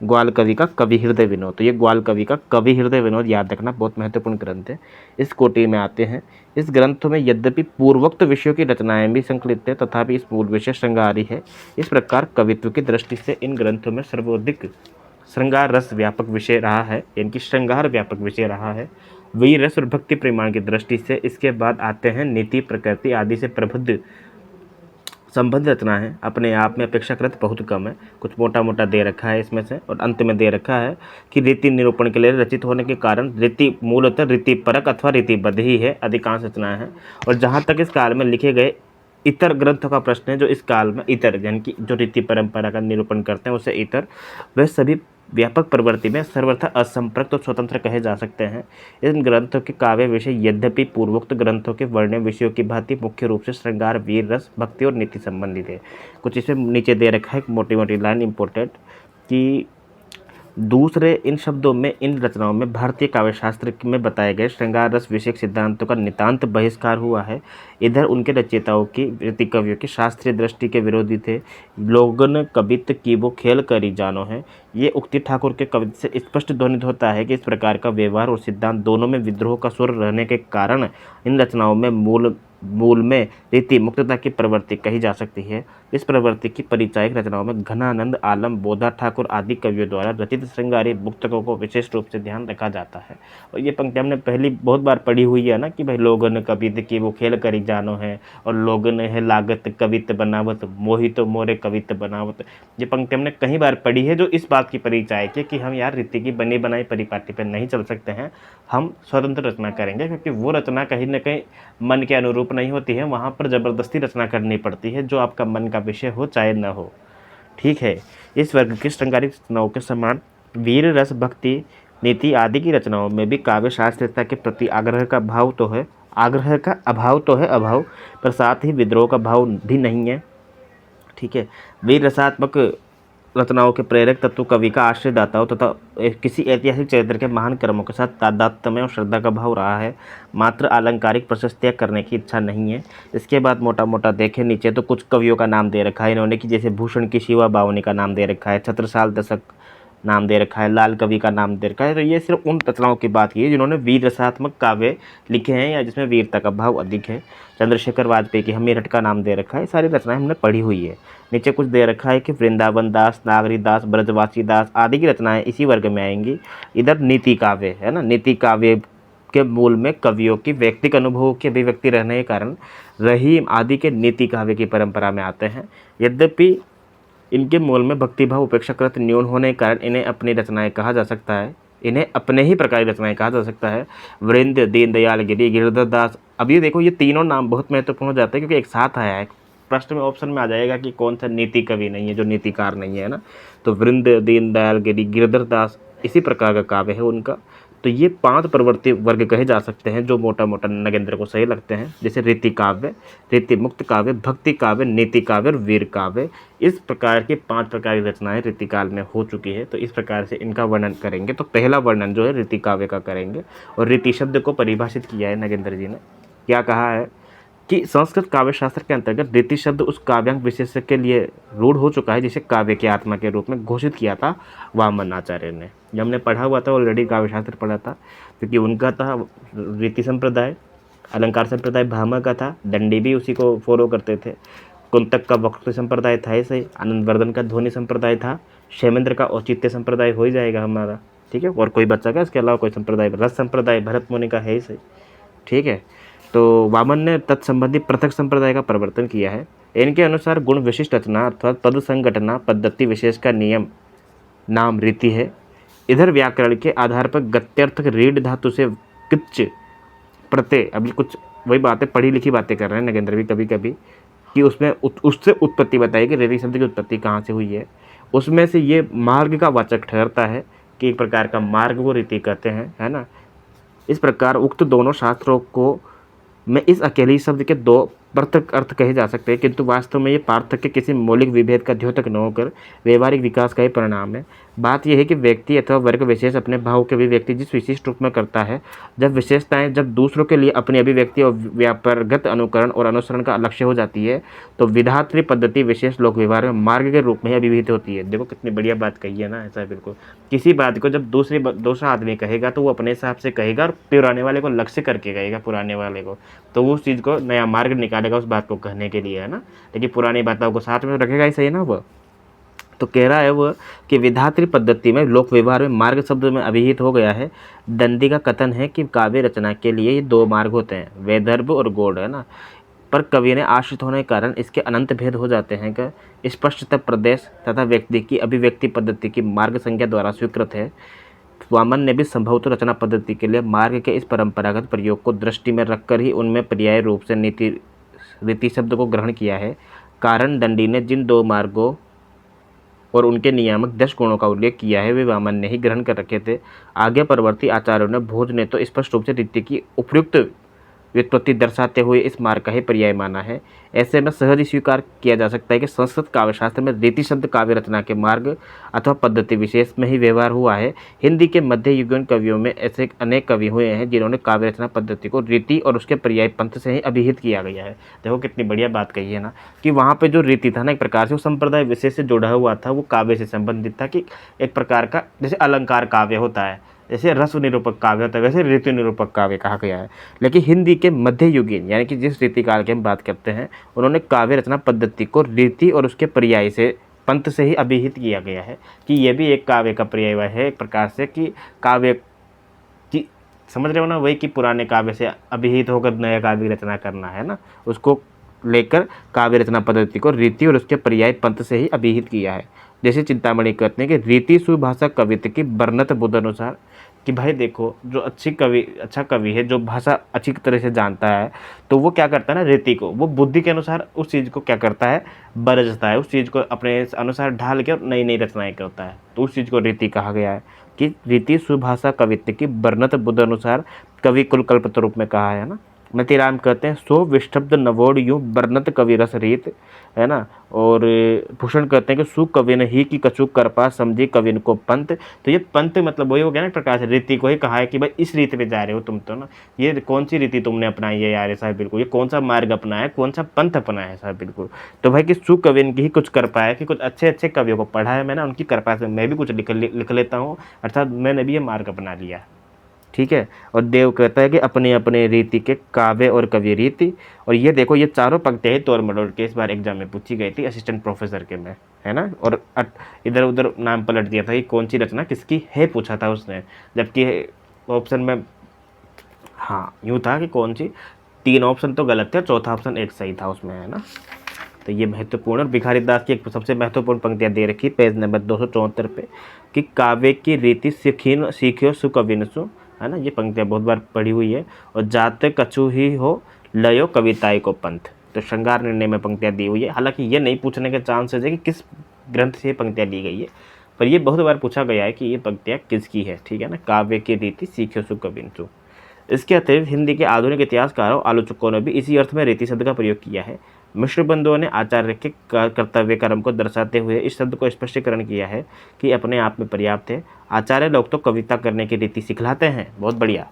ग्वाल कवि का कवि हृदय विनोद। तो ये ग्वाल कवि का कवि हृदय विनोद याद रखना बहुत महत्वपूर्ण ग्रंथ है, इस कोटि में आते हैं। इस ग्रंथ में यद्यपि पूर्वोक्त विषयों की रचनाएं भी संकलित है, तथापि इस मूल विषय श्रृंगारी है। इस प्रकार कवित्व की दृष्टि से इन ग्रंथों में सर्वाधिक श्रृंगार रस व्यापक विषय रहा है, इनकी श्रृंगार व्यापक विषय रहा है। वीर रस और भक्ति परिमाण की दृष्टि से। इसके बाद आते हैं नीति, प्रकृति आदि से प्रबुद्ध संबंध रचना है, अपने आप में अपेक्षाकृत बहुत कम है। कुछ मोटा मोटा दे रखा है इसमें से, और अंत में दे रखा है कि रीति निरूपण के लिए रचित होने के कारण रीति मूलतः रीति परक अथवा रीतिबद्ध ही है, अधिकांश रचनाएं हैं। और जहाँ तक इस काल में लिखे गए इतर ग्रंथों का प्रश्न है, जो इस काल में इतर यानी कि जो रीति परंपरा का निरूपण करते हैं उसे इतर, वह सभी व्यापक प्रवृत्ति में सर्वथा असंप्रक्त और स्वतंत्र कहे जा सकते हैं। इन ग्रंथों के काव्य विषय यद्यपि पूर्वोक्त ग्रंथों के वर्ण्य विषयों की भांति मुख्य रूप से श्रृंगार, वीर रस, भक्ति और नीति संबंधित है। कुछ इसमें नीचे दे रखा है मोटी मोटी लाइन इंपॉर्टेंट कि दूसरे इन शब्दों में इन रचनाओं में भारतीय काव्यशास्त्र में बताए गए श्रृंगार रस विषयक सिद्धांतों का नितांत बहिष्कार हुआ है। इधर उनके रचयिताओं की रीति कवियों की शास्त्रीय दृष्टि के विरोधी थे। लोगन कवित की वो खेल करी जानो है, ये उक्ति ठाकुर के कविता से स्पष्ट ध्वनित होता है कि इस प्रकार का व्यवहार और सिद्धांत दोनों में विद्रोह का स्वर रहने के कारण इन रचनाओं में मूल में रीति मुक्तता की प्रवृत्ति कही जा सकती है। इस प्रवृत्ति की परिचायक रचनाओं में घनानंद, आलम, बोधा ठाकुर आदि कवियों द्वारा रचित श्रृंगारी मुक्तकों को विशेष रूप से ध्यान रखा जाता है। और ये पंक्ति हमने पहली बहुत बार पढ़ी हुई है ना कि भाई लोगन कवित की वो खेल करी जानो है, और लोगन है लागत कवित बनावत, मोहित मोरे कवित बनावत। ये पंक्ति हमने कई बार पढ़ी है, जो इस बात की परिचायक है कि हम यार रीति की बनी बनाई परिपाटी पर नहीं चल सकते हैं, हम स्वतंत्र रचना करेंगे, क्योंकि वो रचना कहीं ना कहीं मन के अनुरूप नहीं होती है, वहाँ पर ज़बरदस्ती रचना करनी पड़ती है, जो आपका मन का विषय हो चाहे न हो। ठीक है, इस वर्ग की श्रृंगारिक रचनाओं के समान वीर रस, भक्ति, नीति आदि की रचनाओं में भी काव्य शास्त्रीयता के प्रति आग्रह का अभाव तो है अभाव, पर साथ ही विद्रोह का भाव भी नहीं है। ठीक है, वीर रसात्मक रचनाओं के प्रेरक तत्व कवि का आश्रयदाताओं तथा किसी ऐतिहासिक चरित्र के महान कर्मों के साथ तादात्म्य और श्रद्धा का भाव रहा है, मात्र आलंकारिक प्रशस्तियाँ करने की इच्छा नहीं है। इसके बाद मोटा मोटा देखें नीचे तो कुछ कवियों का नाम दे रखा है इन्होंने, कि जैसे भूषण की शिवा बावनी का नाम दे रखा है, छत्रसाल दशक नाम दे रखा है, लाल कवि का नाम दे रखा है। तो ये सिर्फ उन रचनाओं की बात की है जिन्होंने वीर रसात्मक काव्य लिखे हैं या जिसमें वीरता का भाव अधिक है। चंद्रशेखर वाजपेयी की हम मेरठ का नाम दे रखा है, सारी रचनाएं हमने पढ़ी हुई है। नीचे कुछ दे रखा है कि वृंदावन दास, नागरी दास, ब्रजवासी दास आदि की रचनाएं इसी वर्ग में आएंगी। इधर नीति काव्य है ना, नीति काव्य के मूल में कवियों की व्यक्तिगत अनुभवों की अभिव्यक्ति रहने के कारण रहीम आदि के नीति काव्य की परंपरा में आते हैं। यद्यपि इनके मूल में भक्तिभाव उपेक्षाकृत न्यून होने के कारण इन्हें अपनी रचनाएं कहा जा सकता है, इन्हें अपने ही प्रकार की रचनाएं कहा जा सकता है। वृंद, दीनदयाल गिरी, गिरधर दास। अब ये देखो, ये तीनों नाम बहुत महत्वपूर्ण हो जाते हैं क्योंकि एक साथ आया है। प्रश्न में ऑप्शन में आ जाएगा कि कौन सा नीति कवि नहीं है, जो नीतिकार नहीं है ना। तो वृंद, दीनदयाल गिरी, गिरधर दास इसी प्रकार का काव्य है उनका। तो ये 5 प्रवृत्ति वर्ग कहे जा सकते हैं जो मोटा मोटा नगेंद्र को सही लगते हैं, जैसे रीति काव्य, रीति मुक्त काव्य, भक्ति काव्य, नीति काव्य और वीर काव्य। इस प्रकार की 5 प्रकार की रचनाएं रीतिकाल में हो चुकी है। तो इस प्रकार से इनका वर्णन करेंगे। तो पहला वर्णन जो है रीति काव्य का करेंगे, और रीति शब्द को परिभाषित किया है नगेंद्र जी ने। क्या कहा है कि संस्कृत काव्य शास्त्र के अंतर्गत रीति शब्द उस काव्यांग विशेष के लिए रूढ़ हो चुका है जिसे काव्य की आत्मा के रूप में घोषित किया था वामन आचार्य ने। जब हमने पढ़ा हुआ था ऑलरेडी, काव्य शास्त्र पढ़ा था, क्योंकि उनका था रीति संप्रदाय, अलंकार संप्रदाय भामा का था, दंडी भी उसी को फॉलो करते थे, कुंतक का वक्तृ संप्रदाय था ऐसे, आनंदवर्धन का ध्वनि संप्रदाय था, क्षेमेंद्र का औचित्य संप्रदाय हो ही जाएगा हमारा। ठीक है, और कोई बच्चा का इसके अलावा कोई संप्रदाय, रस संप्रदाय भरत मुनि का है इसे। ठीक है, तो वामन ने तत्संबंधी पृथक संप्रदाय का प्रवर्तन किया है। इनके अनुसार गुण विशिष्ट रचना अर्थात पद संगठना पद्धति विशेष का नियम नाम रीति है। इधर व्याकरण के आधार पर गत्यर्थक रीढ़ धातु से किच प्रत्यय, अभी कुछ वही बातें पढ़ी लिखी बातें कर रहे हैं नगेंद्र भी कभी कभी, कि उसमें उससे उत्पत्ति बताई कि रीति शब्द की उत्पत्ति कहाँ से हुई है। उसमें से ये मार्ग का वाचक ठहरता है कि एक प्रकार का मार्ग को रीति कहते हैं, है ना। इस प्रकार उक्त दोनों शास्त्रों को में इस अकेले शब्द के 2 पृथक अर्थ कहे जा सकते हैं, किंतु वास्तव में ये पार्थक्य किसी मौलिक विभेद का द्योतक न होकर व्यवहारिक विकास का ही परिणाम है। बात यह है कि व्यक्ति अथवा वर्ग विशेष अपने भाव के अभिव्यक्ति जिस विशिष्ट रूप में करता है, जब विशेषताएं जब दूसरों के लिए अपनी अभिव्यक्ति और व्यापारगत अनुकरण और अनुसरण का लक्ष्य हो जाती है, तो विधात्री पद्धति विशेष लोक व्यवहार में मार्ग के रूप में ही अभिहित होती है। देखो कितनी बढ़िया बात कही है ना, ऐसा बिल्कुल किसी बात को जब दूसरा आदमी कहेगा तो वो अपने हिसाब से कहेगा और पुराने वाले को लक्ष्य करके कहेगा, पुराने वाले को, तो वो उस चीज़ को नया मार्ग निकालेगा उस बात को कहने के लिए, है ना। लेकिन पुरानी बातों को साथ में रखेगा ही सही ना वो। तो कह रहा है वह कि विधात्री पद्धति में लोक व्यवहार में मार्ग शब्द में अभिहित हो गया है। दंडी का कथन है कि काव्य रचना के लिए ये दो मार्ग होते हैं, वैदर्भ और गौड़, है ना। पर कवि ने आश्रित होने के कारण इसके अनंत भेद हो जाते हैं का स्पष्टतः प्रदेश तथा व्यक्ति की अभिव्यक्ति पद्धति की मार्ग संज्ञा द्वारा स्वीकृत है। वामन ने भी संभवतः रचना पद्धति के लिए मार्ग के इस परंपरागत प्रयोग को दृष्टि में रखकर ही उनमें पर्याय रूप से रीति शब्द को ग्रहण किया है। कारण दंडी ने जिन दो मार्गों और उनके नियामक 10 गुणों का उल्लेख किया है वे वामन ने ही ग्रहण कर रखे थे। आगे परवर्ती आचार्यों ने भोज ने तो स्पष्ट रूप से रीति की उपयुक्त व्युत्पत्ति दर्शाते हुए इस मार्ग का ही पर्याय माना है। ऐसे में सहज ही स्वीकार किया जा सकता है कि संस्कृत काव्यशास्त्र में रीति शब्द काव्य रचना के मार्ग अथवा पद्धति विशेष में ही व्यवहार हुआ है। हिंदी के मध्य युगीन कवियों में ऐसे अनेक कवि हुए हैं जिन्होंने काव्य रचना पद्धति को रीति और उसके पर्याय पंथ से ही अभिहित किया गया है। देखो कितनी बढ़िया बात कही है ना, कि वहाँ पर जो रीति था ना एक प्रकार से वो संप्रदाय विशेष से जुड़ा हुआ था, वो काव्य से संबंधित था। कि एक प्रकार का जैसे अलंकार काव्य होता है, जैसे रस निरूपक काव्य होता है, वैसे ऋतु निरूपक काव्य कहा गया है। लेकिन हिंदी के मध्य युगीन यानी कि जिस रीतिकाल की हम बात करते हैं, उन्होंने काव्य रचना पद्धति को रीति और उसके पर्याय से पंथ से ही अभिहित किया गया है कि यह भी एक काव्य का पर्याय है एक प्रकार से, कि काव्य की समझ रहे हो ना, वही कि पुराने काव्य से अभिहित होकर नया काव्य रचना करना है ना, उसको लेकर काव्य रचना पद्धति को रीति और उसके पर्याय पंथ से ही अभिहित किया है। जैसे चिंतामणि कहते हैं कि रीति सुभाषा कवित्व की वर्णत बुध अनुसार, कि भाई देखो जो अच्छा कवि है, जो भाषा अच्छी तरह से जानता है, तो वो क्या करता है ना, रीति को वो बुद्धि के अनुसार उस चीज़ को क्या करता है, बरजता है, उस चीज़ को अपने अनुसार ढाल के नई नई रचनाएं करता है। तो उस चीज़ को रीति कहा गया है कि रीति सुभाषा कवित्व की वर्णत बुध अनुसार कवि कुल कल्पत रूप में कहा है ना। मतीराम कहते हैं सो विष्टब्द नवोड यूं वर्णत कवि रस रीत, है ना। और भूषण कहते हैं कि सु कविन ही की कछु करपा समझी कविन को पंथ। तो ये पंथ मतलब वही हो गया ना प्रकार से, रीति को ही कहा है कि भाई इस रीति पे जा रहे हो तुम, तो ना ये कौन सी रीति तुमने अपनाई है यार साहब, बिल्कुल ये कौन सा मार्ग अपनाया है, कौन सा पंथ अपनाया है साहब, बिल्कुल। तो भाई कि सु कविन की ही कुछ कर पाया, कि कुछ अच्छे अच्छे कवियों को पढ़ा है मैंने, उनकी कृपा से मैं भी कुछ लिख लेता हूँ, अर्थात मैंने भी ये मार्ग अपना लिया, ठीक है। और देव कहता है कि अपने अपने रीति के काव्य और कवि रीति। और ये देखो ये चारों पंक्तियाँ तौर मरोड़ के इस बार एग्जाम में पूछी गई थी असिस्टेंट प्रोफेसर के में, है ना। और इधर उधर नाम पलट दिया था कि कौन सी रचना किसकी है, पूछा था उसने, जबकि ऑप्शन में हाँ यूँ था कि कौन सी, 3 ऑप्शन तो गलत थे, चौथा ऑप्शन एक सही था उसमें, है ना। तो ये महत्वपूर्ण, और भिखारी दास की एक सबसे महत्वपूर्ण पंक्तियाँ दे रखी पेज नंबर 274 पे, कि काव्य की रीति सीखियो सुकविनसु, है ना। ये पंक्तियाँ बहुत बार पढ़ी हुई है। और जाते कछु ही हो लयो कविताई को पंथ, तो श्रृंगार निर्णय में पंक्तियाँ दी हुई है। हालांकि ये नहीं पूछने के चांसेस है कि किस ग्रंथ से ये पंक्तियाँ ली गई है, पर ये बहुत बार पूछा गया है कि ये पंक्तियाँ किसकी है, ठीक है ना। काव्य की रीति सीखियो सुकविनसु। इसके अतिरिक्त हिंदी के आधुनिक इतिहासकारों आलोचकों ने भी इसी अर्थ में रीति शब्द का प्रयोग किया है। मिश्र बंधुओं ने आचार्य के कर्तव्य कर्म को दर्शाते हुए इस शब्द को स्पष्टीकरण किया है कि अपने आप में पर्याप्त है। आचार्य लोग तो कविता करने की रीति सिखलाते हैं, बहुत बढ़िया,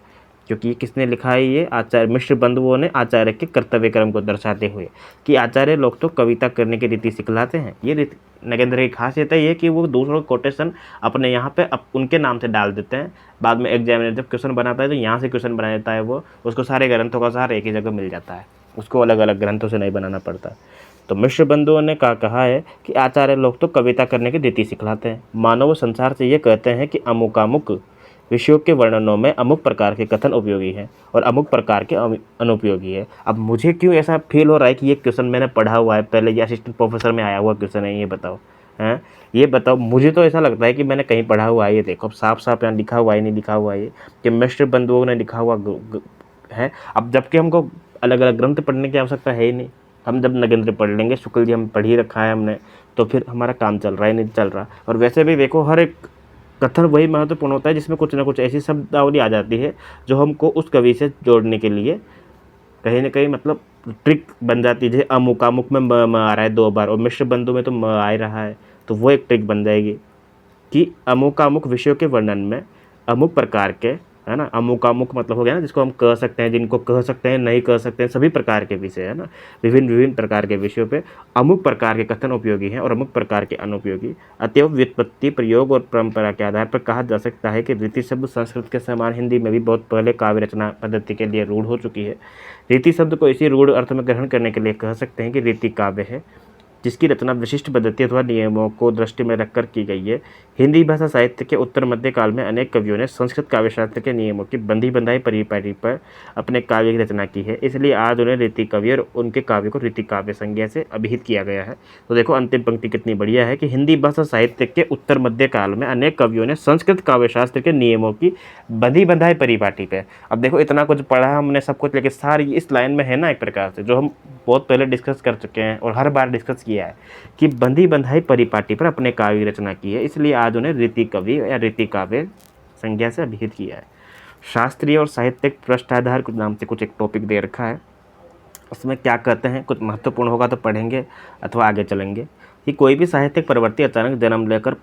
क्योंकि किसने लिखा है ये, आचार्य मिश्र बंधुओं ने आचार्य के कर्तव्य कर्म को दर्शाते हुए कि आचार्य लोग तो कविता करने की रीति सिखलाते हैं। ये रीति नगेंद्र की खासियत है ये कि वो दूसरों कोटेशन अपने यहाँ पे उनके नाम से डाल देते हैं। बाद में एग्जामिनर जब क्वेश्चन बनाता है तो यहाँ से क्वेश्चन बना देता है, वो उसको सारे ग्रंथों का सार एक ही जगह मिल जाता है, उसको अलग अलग ग्रंथों से नहीं बनाना पड़ता। तो मिश्र बंधुओं ने कहा है कि आचार्य लोग तो कविता करने की रीति सिखलाते हैं। मानव संसार से ये कहते हैं कि अमुकामुक विषयों के वर्णनों में अमुक प्रकार के कथन उपयोगी हैं और अमुक प्रकार के अनुपयोगी है। अब मुझे क्यों ऐसा फील हो रहा है कि ये क्वेश्चन मैंने पढ़ा हुआ है पहले, ये असिस्टेंट प्रोफेसर में आया हुआ क्वेश्चन है, ये बताओ हैं, ये बताओ। मुझे तो ऐसा लगता है कि मैंने कहीं पढ़ा हुआ है। ये देखो अब साफ साफ यहाँ लिखा हुआ है, नहीं लिखा हुआ है ये कि मिश्र बंधुओं ने लिखा हुआ है। अब जबकि हमको अलग अलग ग्रंथ पढ़ने की आवश्यकता है ही नहीं, हम जब नगेंद्र पढ़ लेंगे, शुक्ल जी हम पढ़ ही रखा है हमने, तो फिर हमारा काम चल रहा है, नहीं चल रहा। और वैसे भी देखो हर एक कथन वही महत्वपूर्ण होता है जिसमें कुछ ना कुछ ऐसी शब्दावली आ जाती है जो हमको उस कवि से जोड़ने के लिए कहीं ना कहीं मतलब ट्रिक बन जाती है। जैसे अमुकामुक में म आ रहा है 2 बार और मिश्र बंधु में तो म आ रहा है, तो वो एक ट्रिक बन जाएगी कि अमुकामुक विषयों के वर्णन में अमुक प्रकार के, है ना। अमुकामुक मतलब हो गया ना जिसको हम कह सकते हैं, जिनको कह सकते हैं, नहीं कह सकते हैं, सभी प्रकार के विषय, है ना। विभिन्न प्रकार के विषयों पे अमुक प्रकार के कथन उपयोगी हैं और अमुक प्रकार के अनुपयोगी। अतएव व्युत्पत्ति प्रयोग और परंपरा के आधार पर कहा जा सकता है कि रीति शब्द संस्कृत के समान हिंदी में भी बहुत पहले काव्य रचना पद्धति के लिए रूढ़ हो चुकी है। रीति शब्द को इसी रूढ़ अर्थ में ग्रहण करने के लिए कह सकते हैं कि रीति काव्य है। जिसकी रचना विशिष्ट पद्धति अथवा नियमों को दृष्टि में रखकर की गई है। हिंदी भाषा साहित्य के उत्तर मध्य काल में अनेक कवियों ने संस्कृत काव्यशास्त्र के नियमों की बंधी बंधाई परिपाटी पर अपने काव्य की रचना की है, इसलिए आज उन्हें रीति कवि और उनके काव्य को रीति काव्य संज्ञा से अभिहित किया गया है। तो देखो अंतिम पंक्ति कितनी बढ़िया है कि हिंदी भाषा साहित्य के उत्तर मध्य काल में अनेक कवियों ने संस्कृत काव्यशास्त्र के नियमों की बंधी बंधाई परिपाटी पे। अब देखो इतना कुछ पढ़ा हमने सब कुछ, लेकिन सारी इस लाइन में है ना एक प्रकार से, जो हम बहुत पहले डिस्कस कर चुके हैं और हर बार डिस्कस किया है कि बंधी बंधाई परिपाटी पर अपने काव्य रचना की है, इसलिए आज उन्हें रीति कवि या रीति काव्य संज्ञा से अभिहित किया है। शास्त्रीय और साहित्यिक पृष्ठाधार कुछ नाम से कुछ एक टॉपिक दे रखा है, उसमें क्या कहते हैं, कुछ महत्वपूर्ण होगा तो पढ़ेंगे अथवा आगे चलेंगे। कि कोई भी साहित्यिक प्रवृत्ति अचानक जन्म लेकर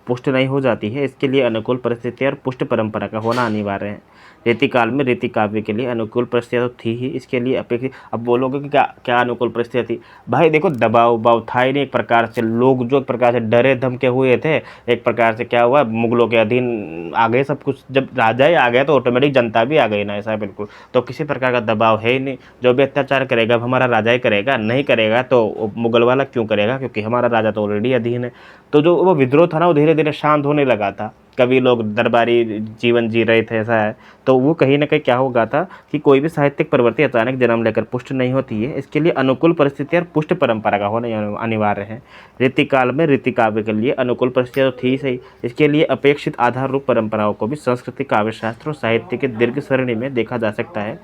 पुष्ट नहीं हो जाती है, इसके लिए अनुकूल परिस्थिति और पुष्ट परंपरा का होना अनिवार्य है। रीति काल में रीति काव्य के लिए अनुकूल परिस्थितियाँ तो थी ही, इसके लिए अपेक्षित। अब बोलोगे कि क्या क्या अनुकूल परिस्थिति थी? भाई देखो दबाव उबाव था ही नहीं, एक प्रकार से लोग जो एक प्रकार से डरे धमके हुए थे, एक प्रकार से क्या हुआ, मुगलों के अधीन आ गए सब कुछ। जब राजा ही आ गया तो ऑटोमेटिक जनता भी आ गई ना, ऐसा बिल्कुल। तो किसी प्रकार का दबाव है ही नहीं, जो भी अत्याचार करेगा अब हमारा राजा ही करेगा, नहीं करेगा तो मुगल वाला क्यों करेगा, क्योंकि हमारा राजा तो ऑलरेडी अधीन है। तो जो वो विद्रोह था ना वो धीरे धीरे शांत होने लगा था, कभी लोग दरबारी जीवन जी रहे थे, ऐसा है। तो वो कहीं ना कहीं क्या होगा था कि कोई भी साहित्यिक प्रवृत्ति अचानक जन्म लेकर पुष्ट नहीं होती है, इसके लिए अनुकूल परिस्थिति और पुष्ट परंपरा का होना अनिवार्य है। रीति काल में रीति काव्य के लिए अनुकूल परिस्थितियाँ तो थी सही, इसके लिए अपेक्षित आधार रूप परंपराओं को भी संस्कृति काव्यशास्त्र और साहित्य के दीर्घ सरणी में देखा जा सकता है।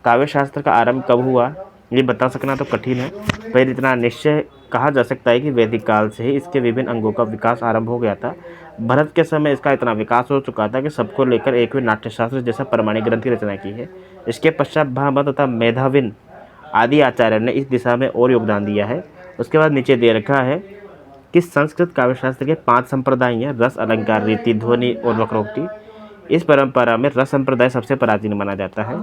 काव्यशास्त्र का आरंभ कब हुआ ये बता सकना तो कठिन है, पर इतना निश्चय कहा जा सकता है कि वैदिक काल से ही इसके विभिन्न अंगों का विकास आरंभ हो गया था। भरत के समय इसका इतना विकास हो चुका था कि सबको लेकर एक भी नाट्यशास्त्र जैसा प्रमाणिक ग्रंथ की रचना की है। इसके पश्चात भामह तथा मेधाविन आदि आचार्य ने इस दिशा में और योगदान दिया है। उसके बाद नीचे दे रखा है कि संस्कृत काव्यशास्त्र के 5 संप्रदाय हैं: रस, अलंकार, रीति, ध्वनि और वक्रोक्ति। इस परंपरा में रस संप्रदाय सबसे प्राचीन माना जाता है।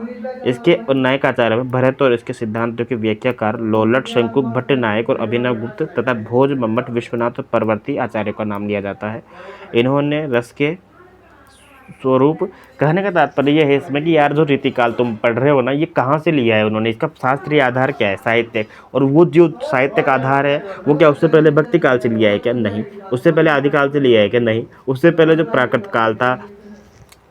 इसके उन्नायक आचार्य में भरत और इसके सिद्धांतों के व्याख्याकार लोलट, शंकुक, भट्ट नायक और अभिनव गुप्त तथा भोज, मम्मट, विश्वनाथ और परवर्ती आचार्यों का नाम लिया जाता है। इन्होंने रस के स्वरूप, कहने का तात्पर्य यह है इसमें कि यार जो रीतिकाल तुम पढ़ रहे हो ना, ये कहाँ से लिया है उन्होंने, इसका शास्त्रीय आधार क्या है, साहित्यिक। और वो जो साहित्यिक आधार है वो क्या उससे पहले भक्ति काल से लिया है क्या? नहीं। उससे पहले आदिकाल से लिया है क्या? नहीं। उससे पहले जो प्राकृत काल था,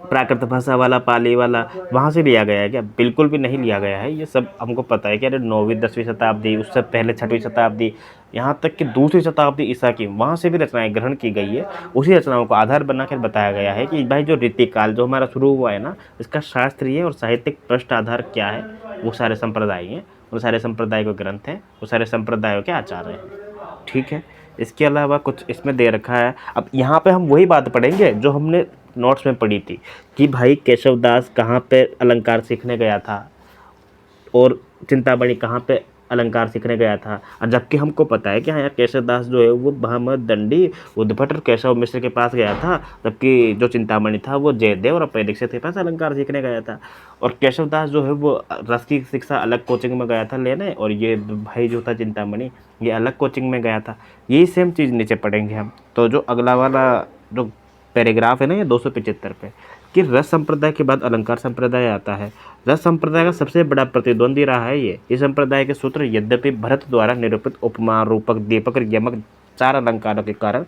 प्राकृत भाषा वाला, पाली वाला, वहाँ से लिया गया है क्या? बिल्कुल भी नहीं लिया गया है। ये सब हमको पता है कि अरे 9वीं 10वीं शताब्दी, उससे पहले 6वीं शताब्दी, यहाँ तक कि 2री शताब्दी ईसा की, वहाँ से भी रचनाएं ग्रहण की गई है। उसी रचनाओं को आधार बनाकर बताया गया है कि भाई जो रीतिकाल जो हमारा शुरू हुआ है ना, इसका शास्त्रीय और साहित्यिक पृष्ठ आधार क्या है, वो सारे संप्रदाय हैं, वो सारे संप्रदाय के ग्रंथ हैं, वो सारे संप्रदायों के आचार्य हैं। ठीक है, इसके अलावा कुछ इसमें दे रखा है। अब यहाँ पे हम वही बात पढ़ेंगे जो हमने नोट्स में पढ़ी थी कि भाई केशवदास कहाँ पे अलंकार सीखने गया था और चिंतामणि कहाँ पे अलंकार सीखने गया था। और जबकि हमको पता है कि हाँ यार केशवदास जो है वो भामह, दंडी, उद्भट और केशव मिश्र के पास गया था, जबकि जो चिंतामणि था वो जयदेव और अप्पय दीक्षित के पास अलंकार सीखने गया था। और केशवदास जो है वो रस की शिक्षा अलग कोचिंग में गया था लेने, और ये भाई जो था चिंतामणि ये अलग कोचिंग में गया था। यही सेम चीज़ नीचे पढ़ेंगे हम। तो जो अगला वाला जो पैराग्राफ है ना, ये 275 पे, कि रस संप्रदाय के बाद अलंकार संप्रदाय आता है। रस संप्रदाय का सबसे बड़ा प्रतिद्वंदी रहा है ये। इस संप्रदाय के सूत्र यद्यपि भरत द्वारा निरूपित उपमा, रूपक, दीपक, यमक 4 अलंकारों के कारण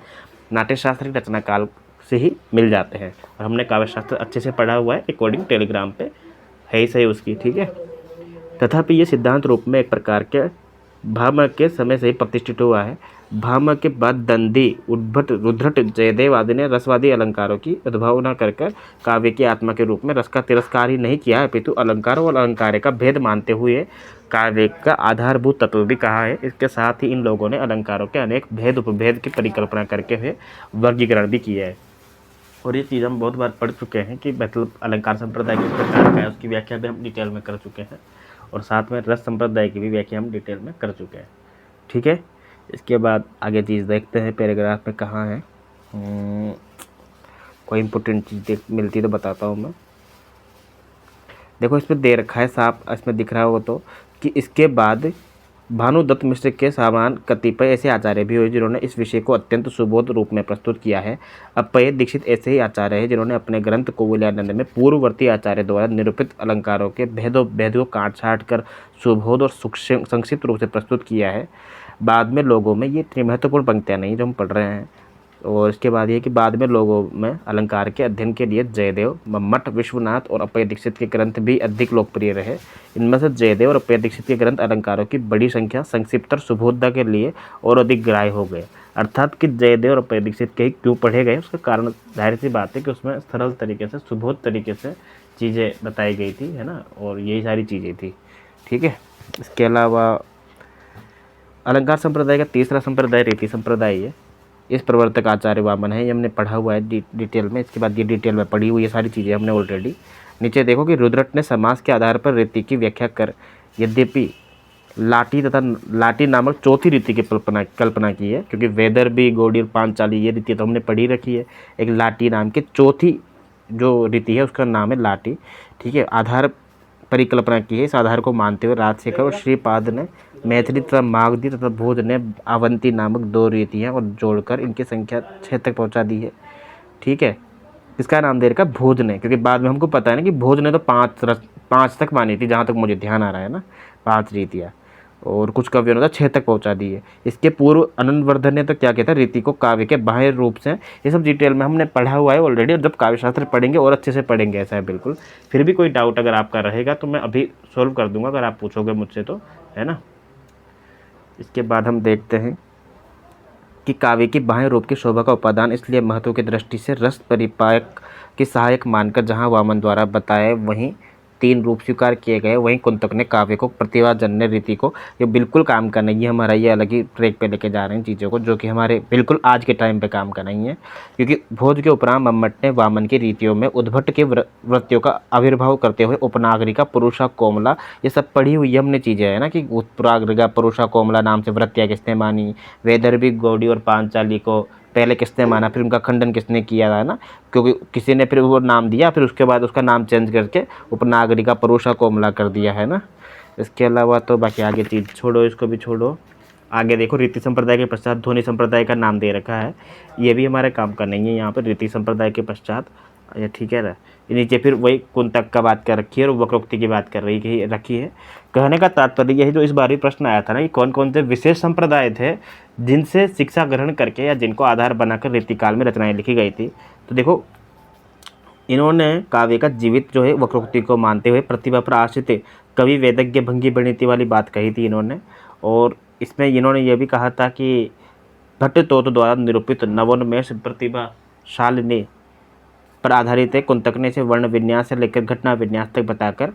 नाट्यशास्त्र की रचना काल से ही मिल जाते हैं। और हमने काव्यशास्त्र अच्छे से पढ़ा हुआ है, अकॉर्डिंग टेलीग्राम पे है ही सही उसकी। ठीक है, तथापि ये सिद्धांत रूप में एक प्रकार के भामह के समय से ही प्रतिष्ठित हुआ है। भामह के बाद दंडी, उद्भट, रुद्रट, जयदेव आदि ने रसवादी अलंकारों की उद्भावना कर काव्य की आत्मा के रूप में रस का तिरस्कार ही नहीं किया, अपितु अलंकारों और अलंकार्य का भेद मानते हुए काव्य का आधारभूत तत्व भी कहा है। इसके साथ ही इन लोगों ने अलंकारों के अनेक भेद उपभेद की परिकल्पना करके हुए वर्गीकरण भी किया है। और ये चीज़ हम बहुत बार पढ़ चुके हैं कि मतलब अलंकार संप्रदाय किस प्रकार का है, उसकी व्याख्या भी हम डिटेल में कर चुके हैं, और साथ में रस संप्रदाय की भी व्याख्या हम डिटेल में कर चुके हैं। ठीक है, इसके बाद आगे चीज़ देखते हैं पैराग्राफ में कहाँ है। कोई इम्पोर्टेंट चीज़ मिलती तो बताता हूँ मैं। देखो इसमें दे रखा है साफ, इसमें दिख रहा हो तो, कि इसके बाद भानुदत्त मिश्र के समान कतिपय ऐसे आचार्य भी हुए जिन्होंने इस विषय को अत्यंत सुबोध रूप में प्रस्तुत किया है। अप्पय दीक्षित ऐसे ही आचार्य हैं जिन्होंने अपने ग्रंथ कोविलानंद में पूर्ववर्ती आचार्य द्वारा निरूपित अलंकारों के भेदों को काट छाट कर सुबोध और संक्षिप्त रूप से प्रस्तुत किया है। बाद में लोगों में, ये इतनी महत्वपूर्ण पंक्तियाँ नहीं जो हम पढ़ रहे हैं। और इसके बाद ये कि बाद में लोगों में अलंकार के अध्ययन के लिए जयदेव, मम्मट, विश्वनाथ और अप्पय दीक्षित के ग्रंथ भी अधिक लोकप्रिय रहे। इनमें से जयदेव और अप्पय दीक्षित के ग्रंथ अलंकारों की बड़ी संख्या संक्षिप्त और सुबोधता के लिए और अधिक ग्राह्य हो गए। अर्थात कि जयदेव और अप्पय दीक्षित के ही क्यों पढ़े गए, उसका कारण जाहिर सी बात है कि उसमें सरल तरीके से, सुबोध तरीके से चीज़ें बताई गई थी, है ना, और यही सारी चीज़ें थी। ठीक है। इसके अलावा अलंकार संप्रदाय का तीसरा संप्रदाय रीति संप्रदाय है। इस प्रवर्तक आचार्य वामन है, ये हमने पढ़ा हुआ है डिटेल में। इसके बाद ये डिटेल में पढ़ी हुई ये सारी चीज़ें हमने ऑलरेडी। नीचे देखो कि रुद्रट ने समास के आधार पर रीति की व्याख्या कर यद्यपि लाटी नामक चौथी रीति की कल्पना की है, क्योंकि वेदर्भी, गौड़ी और पांचाली ये रीति तो हमने पढ़ी रखी है। एक लाटी नाम की चौथी जो रीति है उसका नाम है लाटी। ठीक है। आधार परिकल्पना की है। इस आधार को मानते हुए राजशेखर और श्रीपाद ने मैथिली तथा मागधी तथा भोज ने अवंती नामक 2 रीतियाँ और जोड़कर इनकी संख्या 6 तक पहुँचा दी है। ठीक है। इसका नाम दे रखा भोज ने, क्योंकि बाद में हमको पता है ना कि भोज ने तो 5 तक मानी थी, जहाँ तक मुझे ध्यान आ रहा है ना, 5 रीतियाँ, और कुछ कवियों ने तो 6 तक पहुँचा दी है। इसके पूर्व आनंदवर्धन ने तो क्या कहता है, रीति को काव्य के बाह्य रूप से, ये सब डिटेल में हमने पढ़ा हुआ है ऑलरेडी, और जब काव्य शास्त्र पढ़ेंगे और अच्छे से पढ़ेंगे, ऐसा है बिल्कुल। फिर भी कोई डाउट अगर आपका रहेगा तो मैं अभी सॉल्व कर दूंगा, अगर आप पूछोगे मुझसे तो, है ना। इसके बाद हम देखते हैं कि काव्य की बाह्य रूप की शोभा का उपादान इसलिए महत्व की दृष्टि से रस परिपाक की सहायक मानकर जहाँ वामन द्वारा बताए वहीं 3 रूप स्वीकार किए गए, वहीं कुंतक ने काव्य को प्रतिभाजन्य रीति को, ये बिल्कुल काम का नहीं है हमारा, ये अलग ही ट्रैक पे लेके जा रहे हैं चीज़ों को, जो कि हमारे बिल्कुल आज के टाइम पे काम का नहीं है। क्योंकि भोज के उपरांत मम्मट ने वामन की रीतियों में उद्भट के वृत्तियों का आविर्भाव करते हुए उपनागरिका, पुरुषा, कोमला, ये सब पढ़ी हुई हमने चीज़ें है ना, कि उपनागरिका, पुरुषा, कोमला नाम से वृत्तियाँ किसने मानी, वैदर्भी, गौड़ी और पांचाली को पहले किसने माना, फिर उनका खंडन किसने किया था ना, क्योंकि किसी ने फिर वो नाम दिया, फिर उसके बाद उसका नाम चेंज करके उपनागरिका, पुरुषा, कोमला कर दिया, है ना। इसके अलावा तो बाकी आगे चीज़ छोड़ो, इसको भी छोड़ो। आगे देखो, रीति संप्रदाय के पश्चात ध्वनि संप्रदाय का नाम दे रखा है, ये भी हमारे काम का नहीं है यहाँ पर, रीति संप्रदाय के पश्चात। ये ठीक है ना। नीचे फिर वही कुंतक का बात कर रखी है और वक्रोक्ति की बात कर रखी है। कहने का तात्पर्य यही, जो इस बार भी प्रश्न आया था ना, कि कौन कौन से विशेष संप्रदाय थे जिनसे शिक्षा ग्रहण करके या जिनको आधार बनाकर रीतिकाल में रचनाएं लिखी गई थी। तो देखो, इन्होंने काव्य का जीवित जो है वक्रोक्ति को मानते हुए प्रतिभा पर आश्रित कवि वेदज्ञ भंगी बणिति वाली बात कही थी इन्होंने। और इसमें इन्होंने ये भी कहा था कि भट्टतोत द्वारा निरूपित नवोन्मेष प्रतिभाशालिनी पर आधारित है। कुंतक ने इसे वर्ण विन्यास से लेकर घटना विन्यास तक बताकर,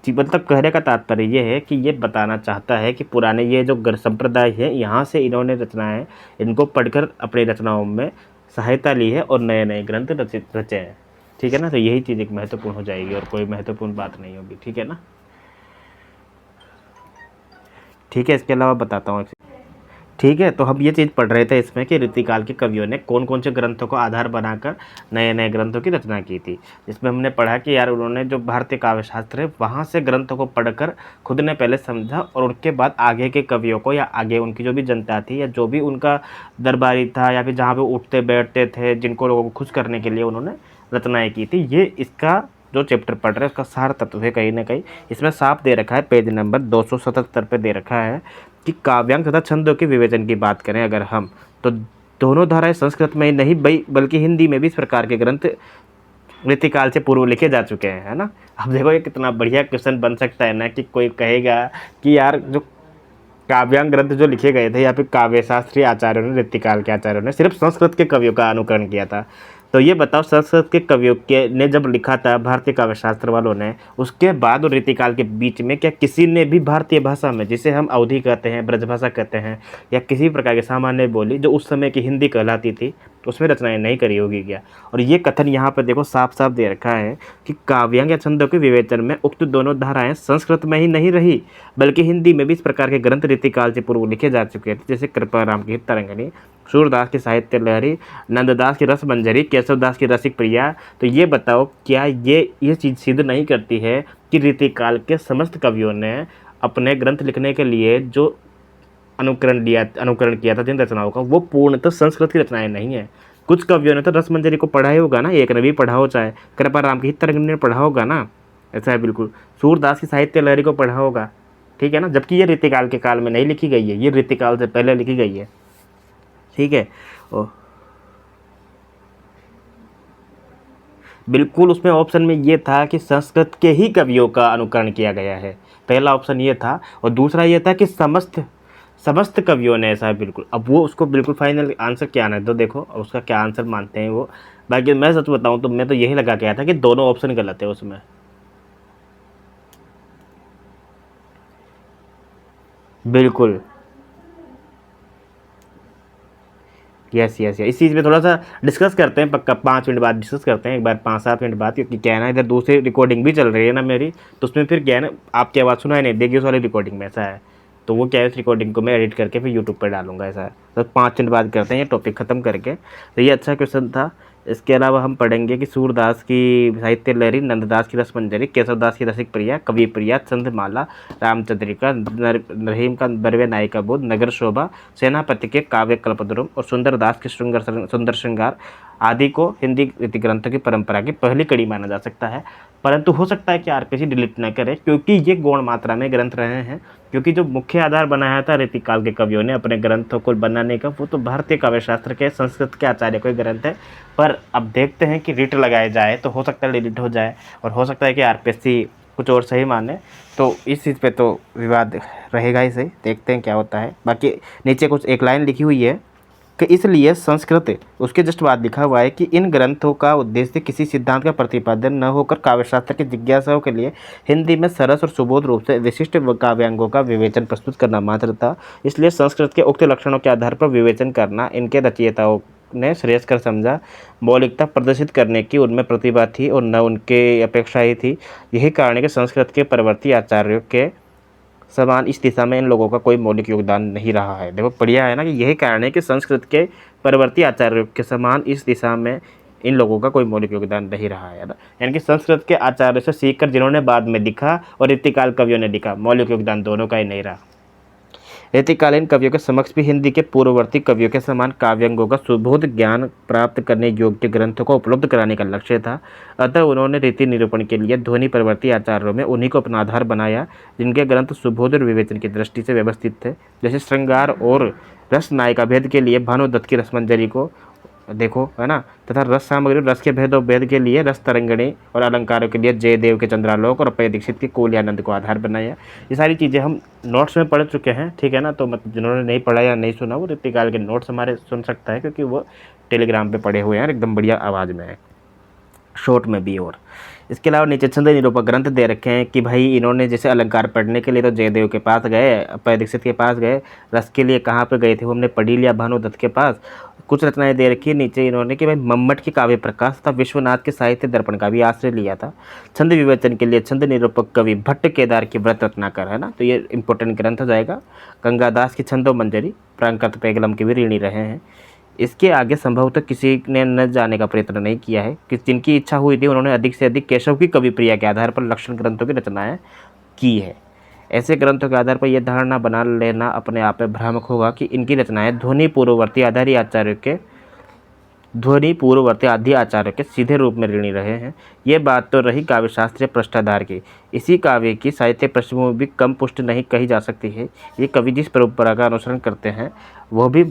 मतलब कहने का तात्पर्य ये है कि ये बताना चाहता है कि पुराने ये जो संप्रदाय है, यहाँ से इन्होंने रचनाएं, इनको पढ़कर अपनी रचनाओं में सहायता ली है और नए नए ग्रंथ रचे हैं। ठीक है ना। तो यही चीज़ एक महत्वपूर्ण हो जाएगी और कोई महत्वपूर्ण बात नहीं होगी। ठीक है ना। ठीक है। इसके अलावा बताता हूँ। ठीक है। तो हम ये चीज़ पढ़ रहे थे इसमें कि रीतिकाल के कवियों ने कौन कौन से ग्रंथों को आधार बनाकर नए नए ग्रंथों की रचना की थी। इसमें हमने पढ़ा कि यार उन्होंने जो भारतीय काव्य शास्त्र है वहाँ से ग्रंथों को पढ़कर खुद ने पहले समझा, और उनके बाद आगे के कवियों को या आगे उनकी जो भी जनता थी या जो भी उनका दरबारी था या फिर जहाँ पे उठते बैठते थे, जिनको लोगों को खुश करने के लिए उन्होंने रचनाएँ की थी। ये इसका जो चैप्टर पढ़ रहे हैं उसका सार तत्व है कहीं ना कहीं। इसमें साफ दे रखा है, पेज नंबर 277 पे दे रखा है कि काव्यांग तथा छंदों के विवेचन की बात करें अगर हम, तो दोनों धाराएं संस्कृत में ही नहीं बल्कि हिंदी में भी इस प्रकार के ग्रंथ रीतिकाल से पूर्व लिखे जा चुके हैं, है ना। अब देखो ये कितना बढ़िया क्वेश्चन बन सकता है ना, कि कोई कहेगा कि यार जो काव्यांग ग्रंथ जो लिखे गए थे या फिर काव्य शास्त्रीय आचार्यों ने, रीतिकाल के आचार्यों ने सिर्फ संस्कृत के कवियों का अनुकरण किया था, तो ये बताओ संस्कृत के कवियों के ने जब लिखा था भारतीय काव्य शास्त्र वालों ने, उसके बाद और रीतिकाल के बीच में क्या किसी ने भी भारतीय भाषा में, जिसे हम अवधी कहते हैं, ब्रजभाषा कहते हैं, या किसी प्रकार की सामान्य बोली जो उस समय की हिंदी कहलाती थी, उसमें रचनाएं नहीं करी होगी क्या। और ये कथन यहाँ पर देखो साफ साफ दे रखा है कि काव्यांग या छंदों के विवेचन में उक्त दोनों धाराएं संस्कृत में ही नहीं रही बल्कि हिंदी में भी इस प्रकार के ग्रंथ रीतिकाल से पूर्व लिखे जा चुके थे, जैसे कृपाराम की तरंगिणी, सूरदास की साहित्य लहरी, नंददास की रस मंजरी, केशवदास की रसिक प्रिया। तो ये बताओ क्या ये चीज़ सिद्ध नहीं करती है कि रीतिकाल के समस्त कवियों ने अपने ग्रंथ लिखने के लिए जो अनुकरण किया था जिन रचनाओं का, वो पूर्णतः संस्कृत की रचनाएं नहीं है। कुछ कवियों ने तो रस मंजरी को पढ़ा ही होगा ना, एक ने भी पढ़ा हो, चाहे कृपाराम की तरंगिणी ने पढ़ा होगा ना, ऐसा है बिल्कुल। सूरदास की साहित्य लहरी को पढ़ा होगा, ठीक है ना, जबकि ये रीतिकाल के काल में नहीं लिखी गई है, ये रीतिकाल से पहले लिखी गई है, ठीक है। बिल्कुल उसमें ऑप्शन में ये था कि संस्कृत के ही कवियों का अनुकरण किया गया है, पहला ऑप्शन ये था, और दूसरा ये था कि समस्त समस्त कवियों ने ऐसा है, बिल्कुल। अब वो उसको बिल्कुल फाइनल आंसर क्या आना है तो देखो उसका क्या आंसर मानते हैं वो। बाकी मैं सच बताऊं तो मैं तो यही लगा के आया था कि दोनों ऑप्शन गलत है उसमें, बिल्कुल। यस यस यस, इस चीज़ में थोड़ा सा डिस्कस करते हैं, पक्का 5 मिनट बाद डिस्कस करते हैं, एक बार 5-7 मिनट बाद, क्योंकि क्या है ना इधर दूसरी रिकॉर्डिंग भी चल रही है ना मेरी, तो उसमें फिर क्या है ना आपकी आवाज़ सुनाई नहीं देगी उस वाली रिकॉर्डिंग में, ऐसा है। तो वो क्या है, उस रिकॉर्डिंग को मैं एडिट करके फिर यूट्यूब पर डालूंगा, ऐसा है। तो 5 मिनट बाद करते हैं ये टॉपिक ख़त्म करके। तो ये अच्छा क्वेश्चन था। इसके अलावा हम पढ़ेंगे कि सूरदास की साहित्य लहरी, नंददास की रसमंजरी, केशवदास की रसिक प्रिया, कवि प्रिया, चंद्रमाला, रामचंद्रिका, रहीम का बरवे नायिका बोध, नगर शोभा, सेनापति के काव्य कल्पद्रुम और सुंदरदास के सुंदर श्रृंगार आदि को हिंदी रीति ग्रंथों की परंपरा की पहली कड़ी माना जा सकता है। परंतु हो सकता है कि आरपीसी डिलीट न करे, क्योंकि ये गौण मात्रा में ग्रंथ रहे हैं, क्योंकि जो मुख्य आधार बनाया था रीतिकाल के कवियों ने अपने ग्रंथों को बनाने का, वो तो भारतीय काव्य शास्त्र के संस्कृत के आचार्य कोई ग्रंथ है। पर अब देखते हैं कि रीट लगाया जाए तो हो सकता है डिलीट हो जाए, और हो सकता है कि आरपीसी कुछ और सही माने, तो इस चीज़ पे तो विवाद रहेगा ही सही, देखते हैं क्या होता है। बाकी नीचे कुछ एक लाइन लिखी हुई है कि इसलिए संस्कृत, उसके जस्ट बाद लिखा हुआ है कि इन ग्रंथों का उद्देश्य किसी सिद्धांत का प्रतिपादन न होकर काव्यशास्त्र की जिज्ञासाओं के लिए हिंदी में सरस और सुबोध रूप से विशिष्ट काव्यांगों का विवेचन प्रस्तुत करना मात्र था। इसलिए संस्कृत के उक्त लक्षणों के आधार पर विवेचन करना इनके रचयिताओं ने श्रेयस्कर समझा। मौलिकता प्रदर्शित करने की उनमें प्रतिभा थी और न उनके अपेक्षा ही थी। यही कारण है कि संस्कृत के परवर्ती आचार्यों के समान इस दिशा में इन लोगों का कोई मौलिक योगदान नहीं रहा है। देखो बढ़िया है ना, कि यही कारण है कि संस्कृत के परवर्ती आचार्यों के समान इस दिशा में इन लोगों का कोई मौलिक योगदान नहीं रहा है ना, यानी कि संस्कृत के आचार्य से सीखकर जिन्होंने बाद में लिखा और रीतिकाल कवियों ने लिखा, मौलिक योगदान दोनों का ही नहीं रहा। रीतिकालीन कवियों के समक्ष भी हिंदी के पूर्ववर्ती कवियों के समान काव्यांगों का सुबोध ज्ञान प्राप्त करने योग्य ग्रंथों को उपलब्ध कराने का लक्ष्य था। अतः उन्होंने रीति निरूपण के लिए ध्वनि परवर्ती आचार्यों में उन्हीं को अपना आधार बनाया जिनके ग्रंथ सुबोध और विवेचन की दृष्टि से व्यवस्थित थे। जैसे श्रृंगार और रस नायिका भेद के लिए भानुदत्त की रसमंजरी को देखो, है ना, तथा रस सामग्री रस के भेद और भेद के लिए रस तरंगणी और अलंकारों के लिए जयदेव के चंद्रालोक और अप्पय दीक्षित की कोल्यानंद को आधार बनाया। ये सारी चीज़ें हम नोट्स में पढ़ चुके हैं, ठीक है ना। तो मतलब जिन्होंने नहीं पढ़ा या नहीं सुना वो रीतिकाल के नोट्स हमारे सुन सकता है, क्योंकि वो टेलीग्राम पे पढ़े हुए हैं, एकदम बढ़िया आवाज़ में है, शॉर्ट में भी। और इसके अलावा नीचे छंद निरूपक ग्रंथ दे रखे हैं कि भाई इन्होंने जैसे अलंकार पढ़ने के लिए तो जयदेव के पास गए, अप्पय दीक्षित के पास गए, रस के लिए कहाँ पे गए थे वो हमने पढ़ी लिया, भानुदत्त के पास। कुछ रचनाएं दे रखी है नीचे इन्होंने कि भाई मम्मट के काव्य प्रकाश तथा विश्वनाथ के साहित्य दर्पण का भी आश्रय लिया था। छंद विवेचन के लिए छंद निरूपक कवि भट्ट केदार की व्रत रत्नाकर, है ना, तो ये इंपॉर्टेंट ग्रंथ हो जाएगा। गंगादास की छंदो मंजरी, प्रांकृत पेगलम के भी ऋणी रहे हैं। इसके आगे संभवतः किसी ने न जाने का प्रयत्न नहीं किया है कि जिनकी इच्छा हुई थी उन्होंने अधिक से अधिक केशव की कवि प्रिया के आधार पर लक्षण ग्रंथों की रचनाएं की है। ऐसे ग्रंथों के आधार पर यह धारणा बना लेना अपने आप में भ्रामक होगा कि इनकी रचनाएं ध्वनि पूर्ववर्ती आदि आचार्यों के सीधे रूप में ऋणी रहे हैं। ये बात तो रही काव्य शास्त्रीय पृष्ठाधार की। इसी काव्य की साहित्य पृष्ठभूमि भी कम पुष्ट नहीं कही जा सकती है। ये कवि जिस परंपरा का अनुसरण करते हैं वह भी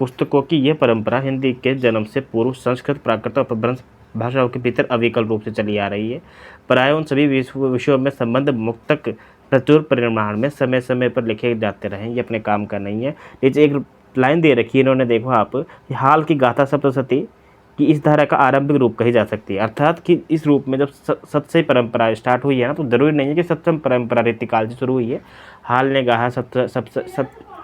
पुस्तकों की यह परंपरा हिंदी के जन्म से पूर्व संस्कृत प्राकृत और अपभ्रंश भाषाओं के भीतर अविकल रूप से चली आ रही है। प्राय उन सभी विषयों में संबंध मुक्तक प्रचुर परिमाण में समय समय पर लिखे जाते रहे, ये अपने काम का नहीं है। नीचे एक लाइन दे रखी है इन्होंने, देखो आप, हाल की गाथा सप्तशती कि इस धारा का आरंभिक रूप कही जा सकती है, अर्थात कि इस रूप में जब सत्सई परंपरा स्टार्ट हुई है ना, तो जरूरी नहीं है कि सप्तम परंपरा रीतिकाल से शुरू हुई है। हाल ने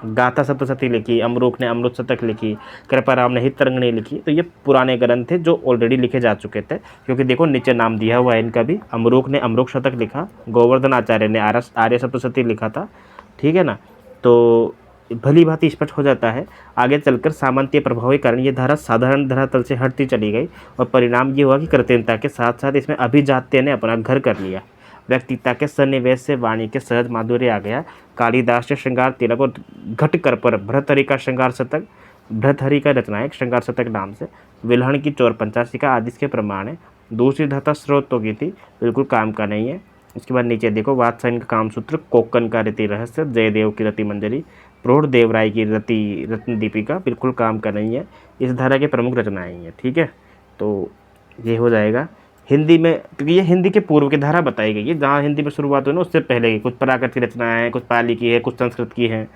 गाथा सप्तशती लिखी, अमरूक ने अमृत शतक लिखी, कृपाराम ने हितरंगिणी लिखी, तो ये पुराने ग्रंथ थे जो ऑलरेडी लिखे जा चुके थे। क्योंकि देखो नीचे नाम दिया हुआ है इनका भी, अमरूक ने अमरूक शतक लिखा, गोवर्धन आचार्य ने आर्य सप्तशती लिखा था, ठीक है ना। तो भली भांति स्पष्ट हो जाता है। आगे चलकर सामंतीय प्रभाव के कारण ये धारा साधारण धरातल से हटती चली गई और परिणाम ये हुआ कि कृत्रिमता के साथ साथ इसमें अभिजात्य ने अपना घर कर लिया। व्यक्तिता के सन्निवेश से वाणी के सहज माधुर्य आ गया। कालिदास के श्रृंगार तिलक और घटकर पर भर्तहरि का श्रृंगार शतक, भर्तहरि का रचना है श्रृंगार शतक नाम से, विल्हण की चौर पंचाशिका आदि के प्रमाण है। दूसरी धारा स्रोतों की थी, बिल्कुल काम का नहीं है। उसके बाद नीचे देखो, वात्स्यायन का कामसूत्र, कोक्कन का रति रहस्य, जयदेव की रति मंजरी, प्रौढ़ देवराय की रति रत्न दीपिका, बिल्कुल काम का नहीं है। इस धारा के प्रमुख रचनाएं हैं, ठीक है। तो ये हो जाएगा हिंदी में, क्योंकि ये हिंदी के पूर्व की धारा बताई गई है, जहाँ हिंदी में शुरुआत हुई ना उससे पहले की कुछ प्राकृत की रचनाएं हैं, कुछ पाली की है, कुछ संस्कृत की हैं।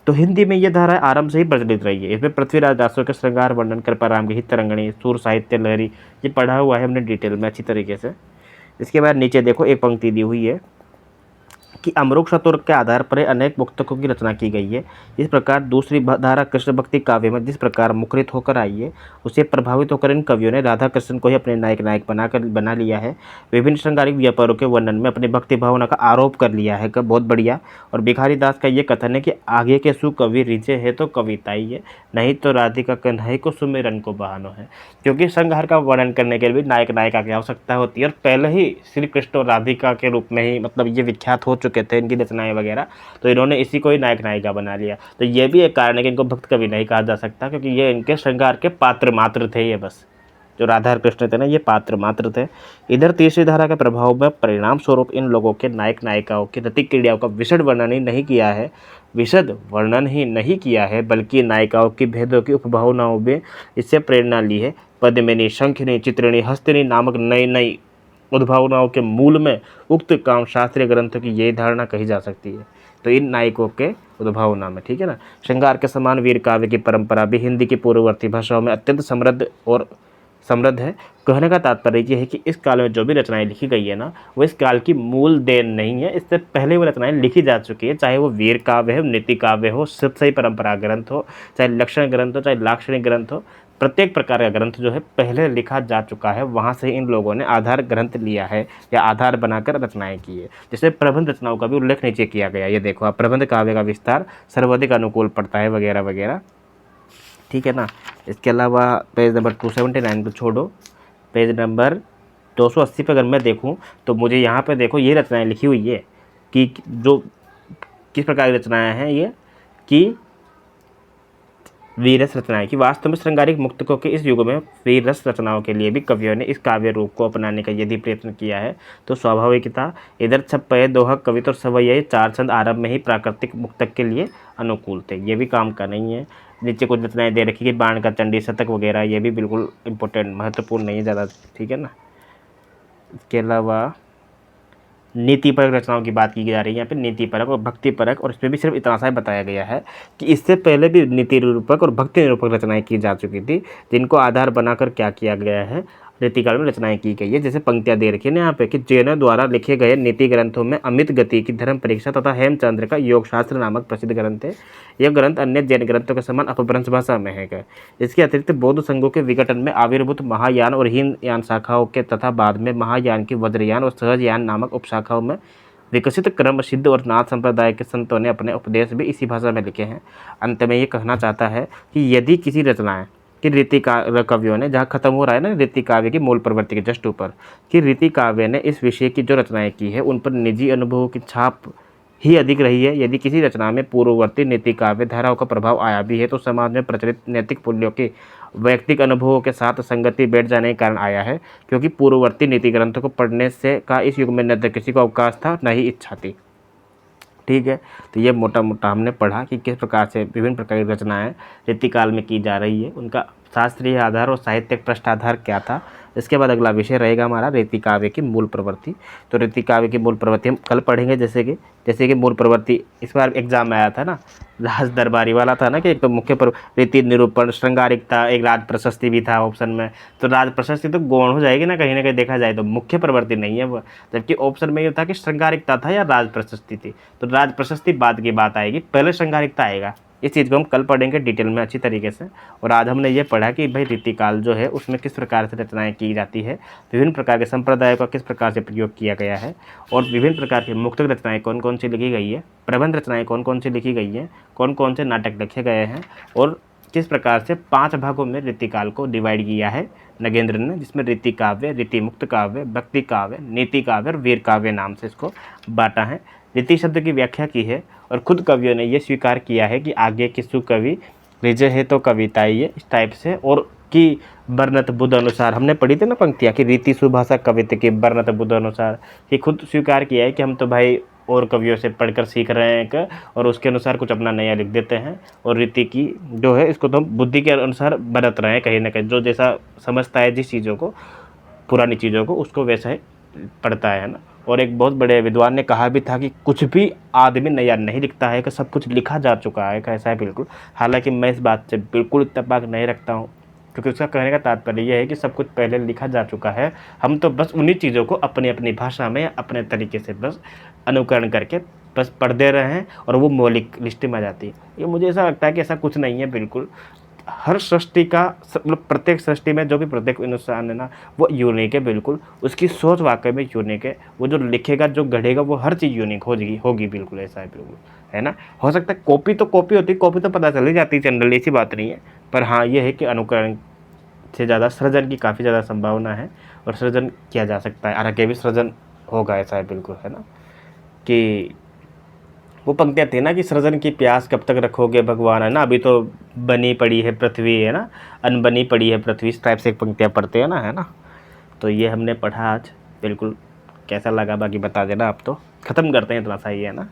तो हिंदी में ये धारा आरंभ से ही प्रचलित रही है। इसमें पृथ्वीराज दासों के श्रृंगार वर्णन, कृपाराम की हितरंगणी, सूर साहित्य लहरी, ये पढ़ा हुआ है हमने डिटेल में अच्छी तरीके से। इसके बाद नीचे देखो एक पंक्ति दी हुई है कि अमरुक शतुर्क के आधार पर अनेक मुक्तकों की रचना की गई है। इस प्रकार दूसरी धारा कृष्ण भक्ति काव्य में जिस प्रकार मुखरित होकर आई है, उससे प्रभावित होकर इन कवियों ने राधा कृष्ण को ही अपने नायक बना लिया है। विभिन्न श्रृंगारिक व्यापारों के वर्णन में अपनी भक्ति भावना का आरोप कर लिया है, बहुत बढ़िया। और भिखारी दास का ये कथन है कि आगे के सुकवि रिझे है तो कविता ही है, नहीं तो राधिका कन्हई को सुमिरन को बहानो है। क्योंकि श्रृंगार का वर्णन करने के लिए भी नायक नायिका की आवश्यकता होती है, और पहले ही श्री कृष्ण और राधिका के रूप में ही मतलब ये विख्यात हो चुके थे इनकी रचनाएं वगैरह, तो इन्होंने इसी को ही नायक नायिका बना लिया। तो ये भी एक कारण है कि इनको भक्त कवि नहीं कहा जा सकता, क्योंकि ये इनके श्रृंगार के पात्र मात्र थे। ये बस जो राधा कृष्ण थे ना, ये पात्र मात्र थे। इधर तीसरी धारा के प्रभाव में परिणाम स्वरूप इन लोगों के नायक नायिकाओं की रति क्रियाओं का विशद वर्णन ही नहीं किया है, बल्कि नायिकाओं की भेदों की उपभावनाओं में इससे प्रेरणा ली है। पद्मिनी, शंखिनी, चित्रिणी, हस्तिनी नामक नई नई उद्भावनाओं के मूल में उक्त काम शास्त्रीय ग्रंथों की यही धारणा कही जा सकती है। तो इन नायकों के उद्भावना में, ठीक है ना। श्रृंगार के समान वीर काव्य की परंपरा भी हिंदी की पूर्ववर्ती भाषाओं में अत्यंत समृद्ध है। कहने का तात्पर्य ये है कि इस काल में जो भी रचनाएं लिखी गई है ना, वो इस काल की मूल देन नहीं है, इससे पहले वो रचनाएं लिखी जा चुकी है। चाहे वो वीर काव्य हो, नीति काव्य हो, सही परंपरा ग्रंथ हो, चाहे लक्षण ग्रंथ हो, चाहे लाक्षणिक ग्रंथ हो, प्रत्येक प्रकार का ग्रंथ जो है पहले लिखा जा चुका है। वहाँ से इन लोगों ने आधार ग्रंथ लिया है या आधार बनाकर रचनाएं की है। जैसे प्रबंध रचनाओं का भी उल्लेख नीचे किया गया, ये देखो आप, प्रबंध काव्य का विस्तार सर्वाधिक अनुकूल पड़ता है वगैरह वगैरह, ठीक है ना। इसके अलावा पेज नंबर 279 को छोड़ो, पेज नंबर 280 पर अगर मैं देखूं तो मुझे यहाँ पे देखो ये रचनाएं लिखी हुई है कि जो किस प्रकार की रचनाएं हैं ये, कि वीरस रचनाएं, कि वास्तव में श्रृंगारिक मुक्तकों के इस युग में वीरस रचनाओं के लिए भी कवियों ने इस काव्य रूप को अपनाने का यदि प्रयत्न किया है तो स्वाभाविक था। इधर छप्पे दोहा, कविता और सवैया, चार छंद आरंभ में ही प्राकृतिक मुक्तक के लिए अनुकूल थे। ये भी काम का नहीं है। नीचे कुछ रचनाएं दे रखी कि बाण का चंडी शतक वगैरह, ये भी बिल्कुल इंपॉर्टेंट महत्वपूर्ण नहीं है ज़्यादा, ठीक है ना। इसके अलावा नीतिपरक रचनाओं की बात की जा रही है यहाँ पे, नीतिपरक और भक्तिपरक, और इसमें भी सिर्फ इतना सा ही बताया गया है कि इससे पहले भी नीति निरूपक और भक्ति निरूपक रचनाएं की जा चुकी थी, जिनको आधार बनाकर क्या किया गया है, रीतिकाल में रचनाएं की गई है। जैसे पंक्तियां दे रखी है ना यहाँ पे कि जैनों द्वारा लिखे गए नीति ग्रंथों में अमित गति की धर्म परीक्षा तथा हेमचंद्र का योगशास्त्र नामक प्रसिद्ध ग्रंथ है। यह ग्रंथ अन्य जैन ग्रंथों के समान अपभ्रंश भाषा में है। इसके अतिरिक्त बौद्ध संघों के विघटन में आविर्भूत महायान और हीनयान शाखाओं के तथा बाद में महायान की वज्रयान और सहजयान नामक उपशाखाओं में विकसित क्रम सिद्ध और नाथ संप्रदाय के संतों ने अपने उपदेश भी इसी भाषा में लिखे हैं। अंत में ये कहना चाहता है कि यदि किसी रचनाएं कि रीति कवियों ने, जहाँ खत्म हो रहा है ना रीति काव्य की मूल प्रवृत्ति के जस्ट ऊपर, कि रीति काव्य ने इस विषय की जो रचनाएं की है उन पर निजी अनुभवों की छाप ही अधिक रही है। यदि किसी रचना में पूर्ववर्ती नीति काव्य धाराओं का प्रभाव आया भी है तो समाज में प्रचलित नैतिक मूल्यों के वैयक्तिक अनुभवों के साथ संगति बैठ जाने के कारण आया है, क्योंकि पूर्ववर्ती नीति ग्रंथों को पढ़ने से का इस युग में न तो किसी को अवकाश था न ही इच्छा थी, ठीक है। तो ये मोटा मोटा हमने पढ़ा कि किस प्रकार से विभिन्न प्रकार की रचनाएं रीतिकाल में की जा रही है, उनका शास्त्रीय आधार और साहित्यिक पृष्ठ आधार क्या था। इसके बाद अगला विषय रहेगा हमारा रीति काव्य की मूल प्रवृत्ति। तो रीति काव्य की मूल प्रवृत्ति हम कल पढ़ेंगे। जैसे कि मूल प्रवृत्ति इस बार एग्जाम में आया था ना, राज दरबारी वाला था ना, कि एक तो मुख्य रीति निरूपण, श्रृंगारिकता, एक राज प्रशस्ति भी था ऑप्शन में। तो राज प्रशस्ति तो गौण हो जाएगी ना कहीं देखा जाए तो, मुख्य प्रवृत्ति नहीं है वो। जबकि ऑप्शन में ये था कि श्रृंगारिकता था या राज प्रशस्ति थी, तो राज प्रशस्ति बाद की बात आएगी, पहले श्रृंगारिकता आएगा। इस चीज़ को हम कल पढ़ेंगे डिटेल में अच्छी तरीके से। और आज हमने ये पढ़ा कि भाई रीतिकाल जो है उसमें किस प्रकार से रचनाएं की जाती है, विभिन्न प्रकार के संप्रदायों का किस प्रकार से प्रयोग किया गया है, और विभिन्न प्रकार की मुक्तक रचनाएं कौन कौन सी लिखी गई है, प्रबंध रचनाएं कौन कौन सी लिखी गई हैं, कौन कौन से नाटक लिखे गए हैं, और किस प्रकार से 5 भागों में रीतिकाल को डिवाइड किया है नगेंद्र ने, जिसमें रीति काव्य, रीति मुक्त काव्य, भक्ति काव्य, नीति काव्य और वीर काव्य नाम से इसको बांटा है। रीति शब्द की व्याख्या की है और खुद कवियों ने यह स्वीकार किया है कि आगे की सुकवि रिझे है तो कविता ही है, इस टाइप से। और कि वर्णत बुध अनुसार, हमने पढ़ी थी ना पंक्तियाँ कि रीति सुभाषा कवित्व की वर्णत बुध अनुसार। ये खुद स्वीकार किया है कि हम तो भाई और कवियों से पढ़कर सीख रहे हैं एक, और उसके अनुसार कुछ अपना नया लिख देते हैं, और रीति की जो है इसको तो हम बुद्धि के अनुसार बरत रहे हैं कहीं ना कहीं, जो जैसा समझता है जिस चीज़ों को, पुरानी चीज़ों को, उसको वैसा ही पढ़ता है ना। और एक बहुत बड़े विद्वान ने कहा भी था कि कुछ भी आदमी नया नहीं लिखता है, कि सब कुछ लिखा जा चुका है, कैसा है बिल्कुल। हालांकि मैं इस बात से बिल्कुल इत्तेफाक नहीं रखता हूँ, क्योंकि उसका कहने का तात्पर्य यह है कि सब कुछ पहले लिखा जा चुका है, हम तो बस उन्हीं चीज़ों को अपनी अपनी भाषा में अपने तरीके से बस अनुकरण करके बस पढ़ दे रहे हैं, और वो मौलिक लिस्ट में आ जाती है। ये मुझे ऐसा लगता है कि ऐसा कुछ नहीं है बिल्कुल। हर सृष्टि का मतलब प्रत्येक सृष्टि में जो भी प्रत्येक इंसान है ना, वो यूनिक है बिल्कुल। उसकी सोच वाकई में यूनिक है, वो जो लिखेगा जो गढ़ेगा वो हर चीज़ यूनिक होगी बिल्कुल, ऐसा है बिल्कुल, है ना। हो सकता है कॉपी तो कॉपी होती है, कॉपी तो पता चल ही जाती है जनरली, ऐसी बात नहीं है। पर हाँ ये है कि अनुकरण से ज़्यादा सृजन की काफ़ी ज़्यादा संभावना है, और सृजन किया जा सकता है, आगे भी सृजन होगा, ऐसा है बिल्कुल, है ना। कि वो पंक्तियाँ थी ना कि सृजन की प्यास कब तक रखोगे भगवान, है ना, अभी तो बनी पड़ी है पृथ्वी, है ना, अनबनी पड़ी है पृथ्वी, इस टाइप से एक पंक्तियाँ पढ़ते हैं ना, है ना। तो ये हमने पढ़ा आज बिल्कुल। कैसा लगा बाकी बता देना आप, तो ख़त्म करते हैं, इतना सा ही है ना।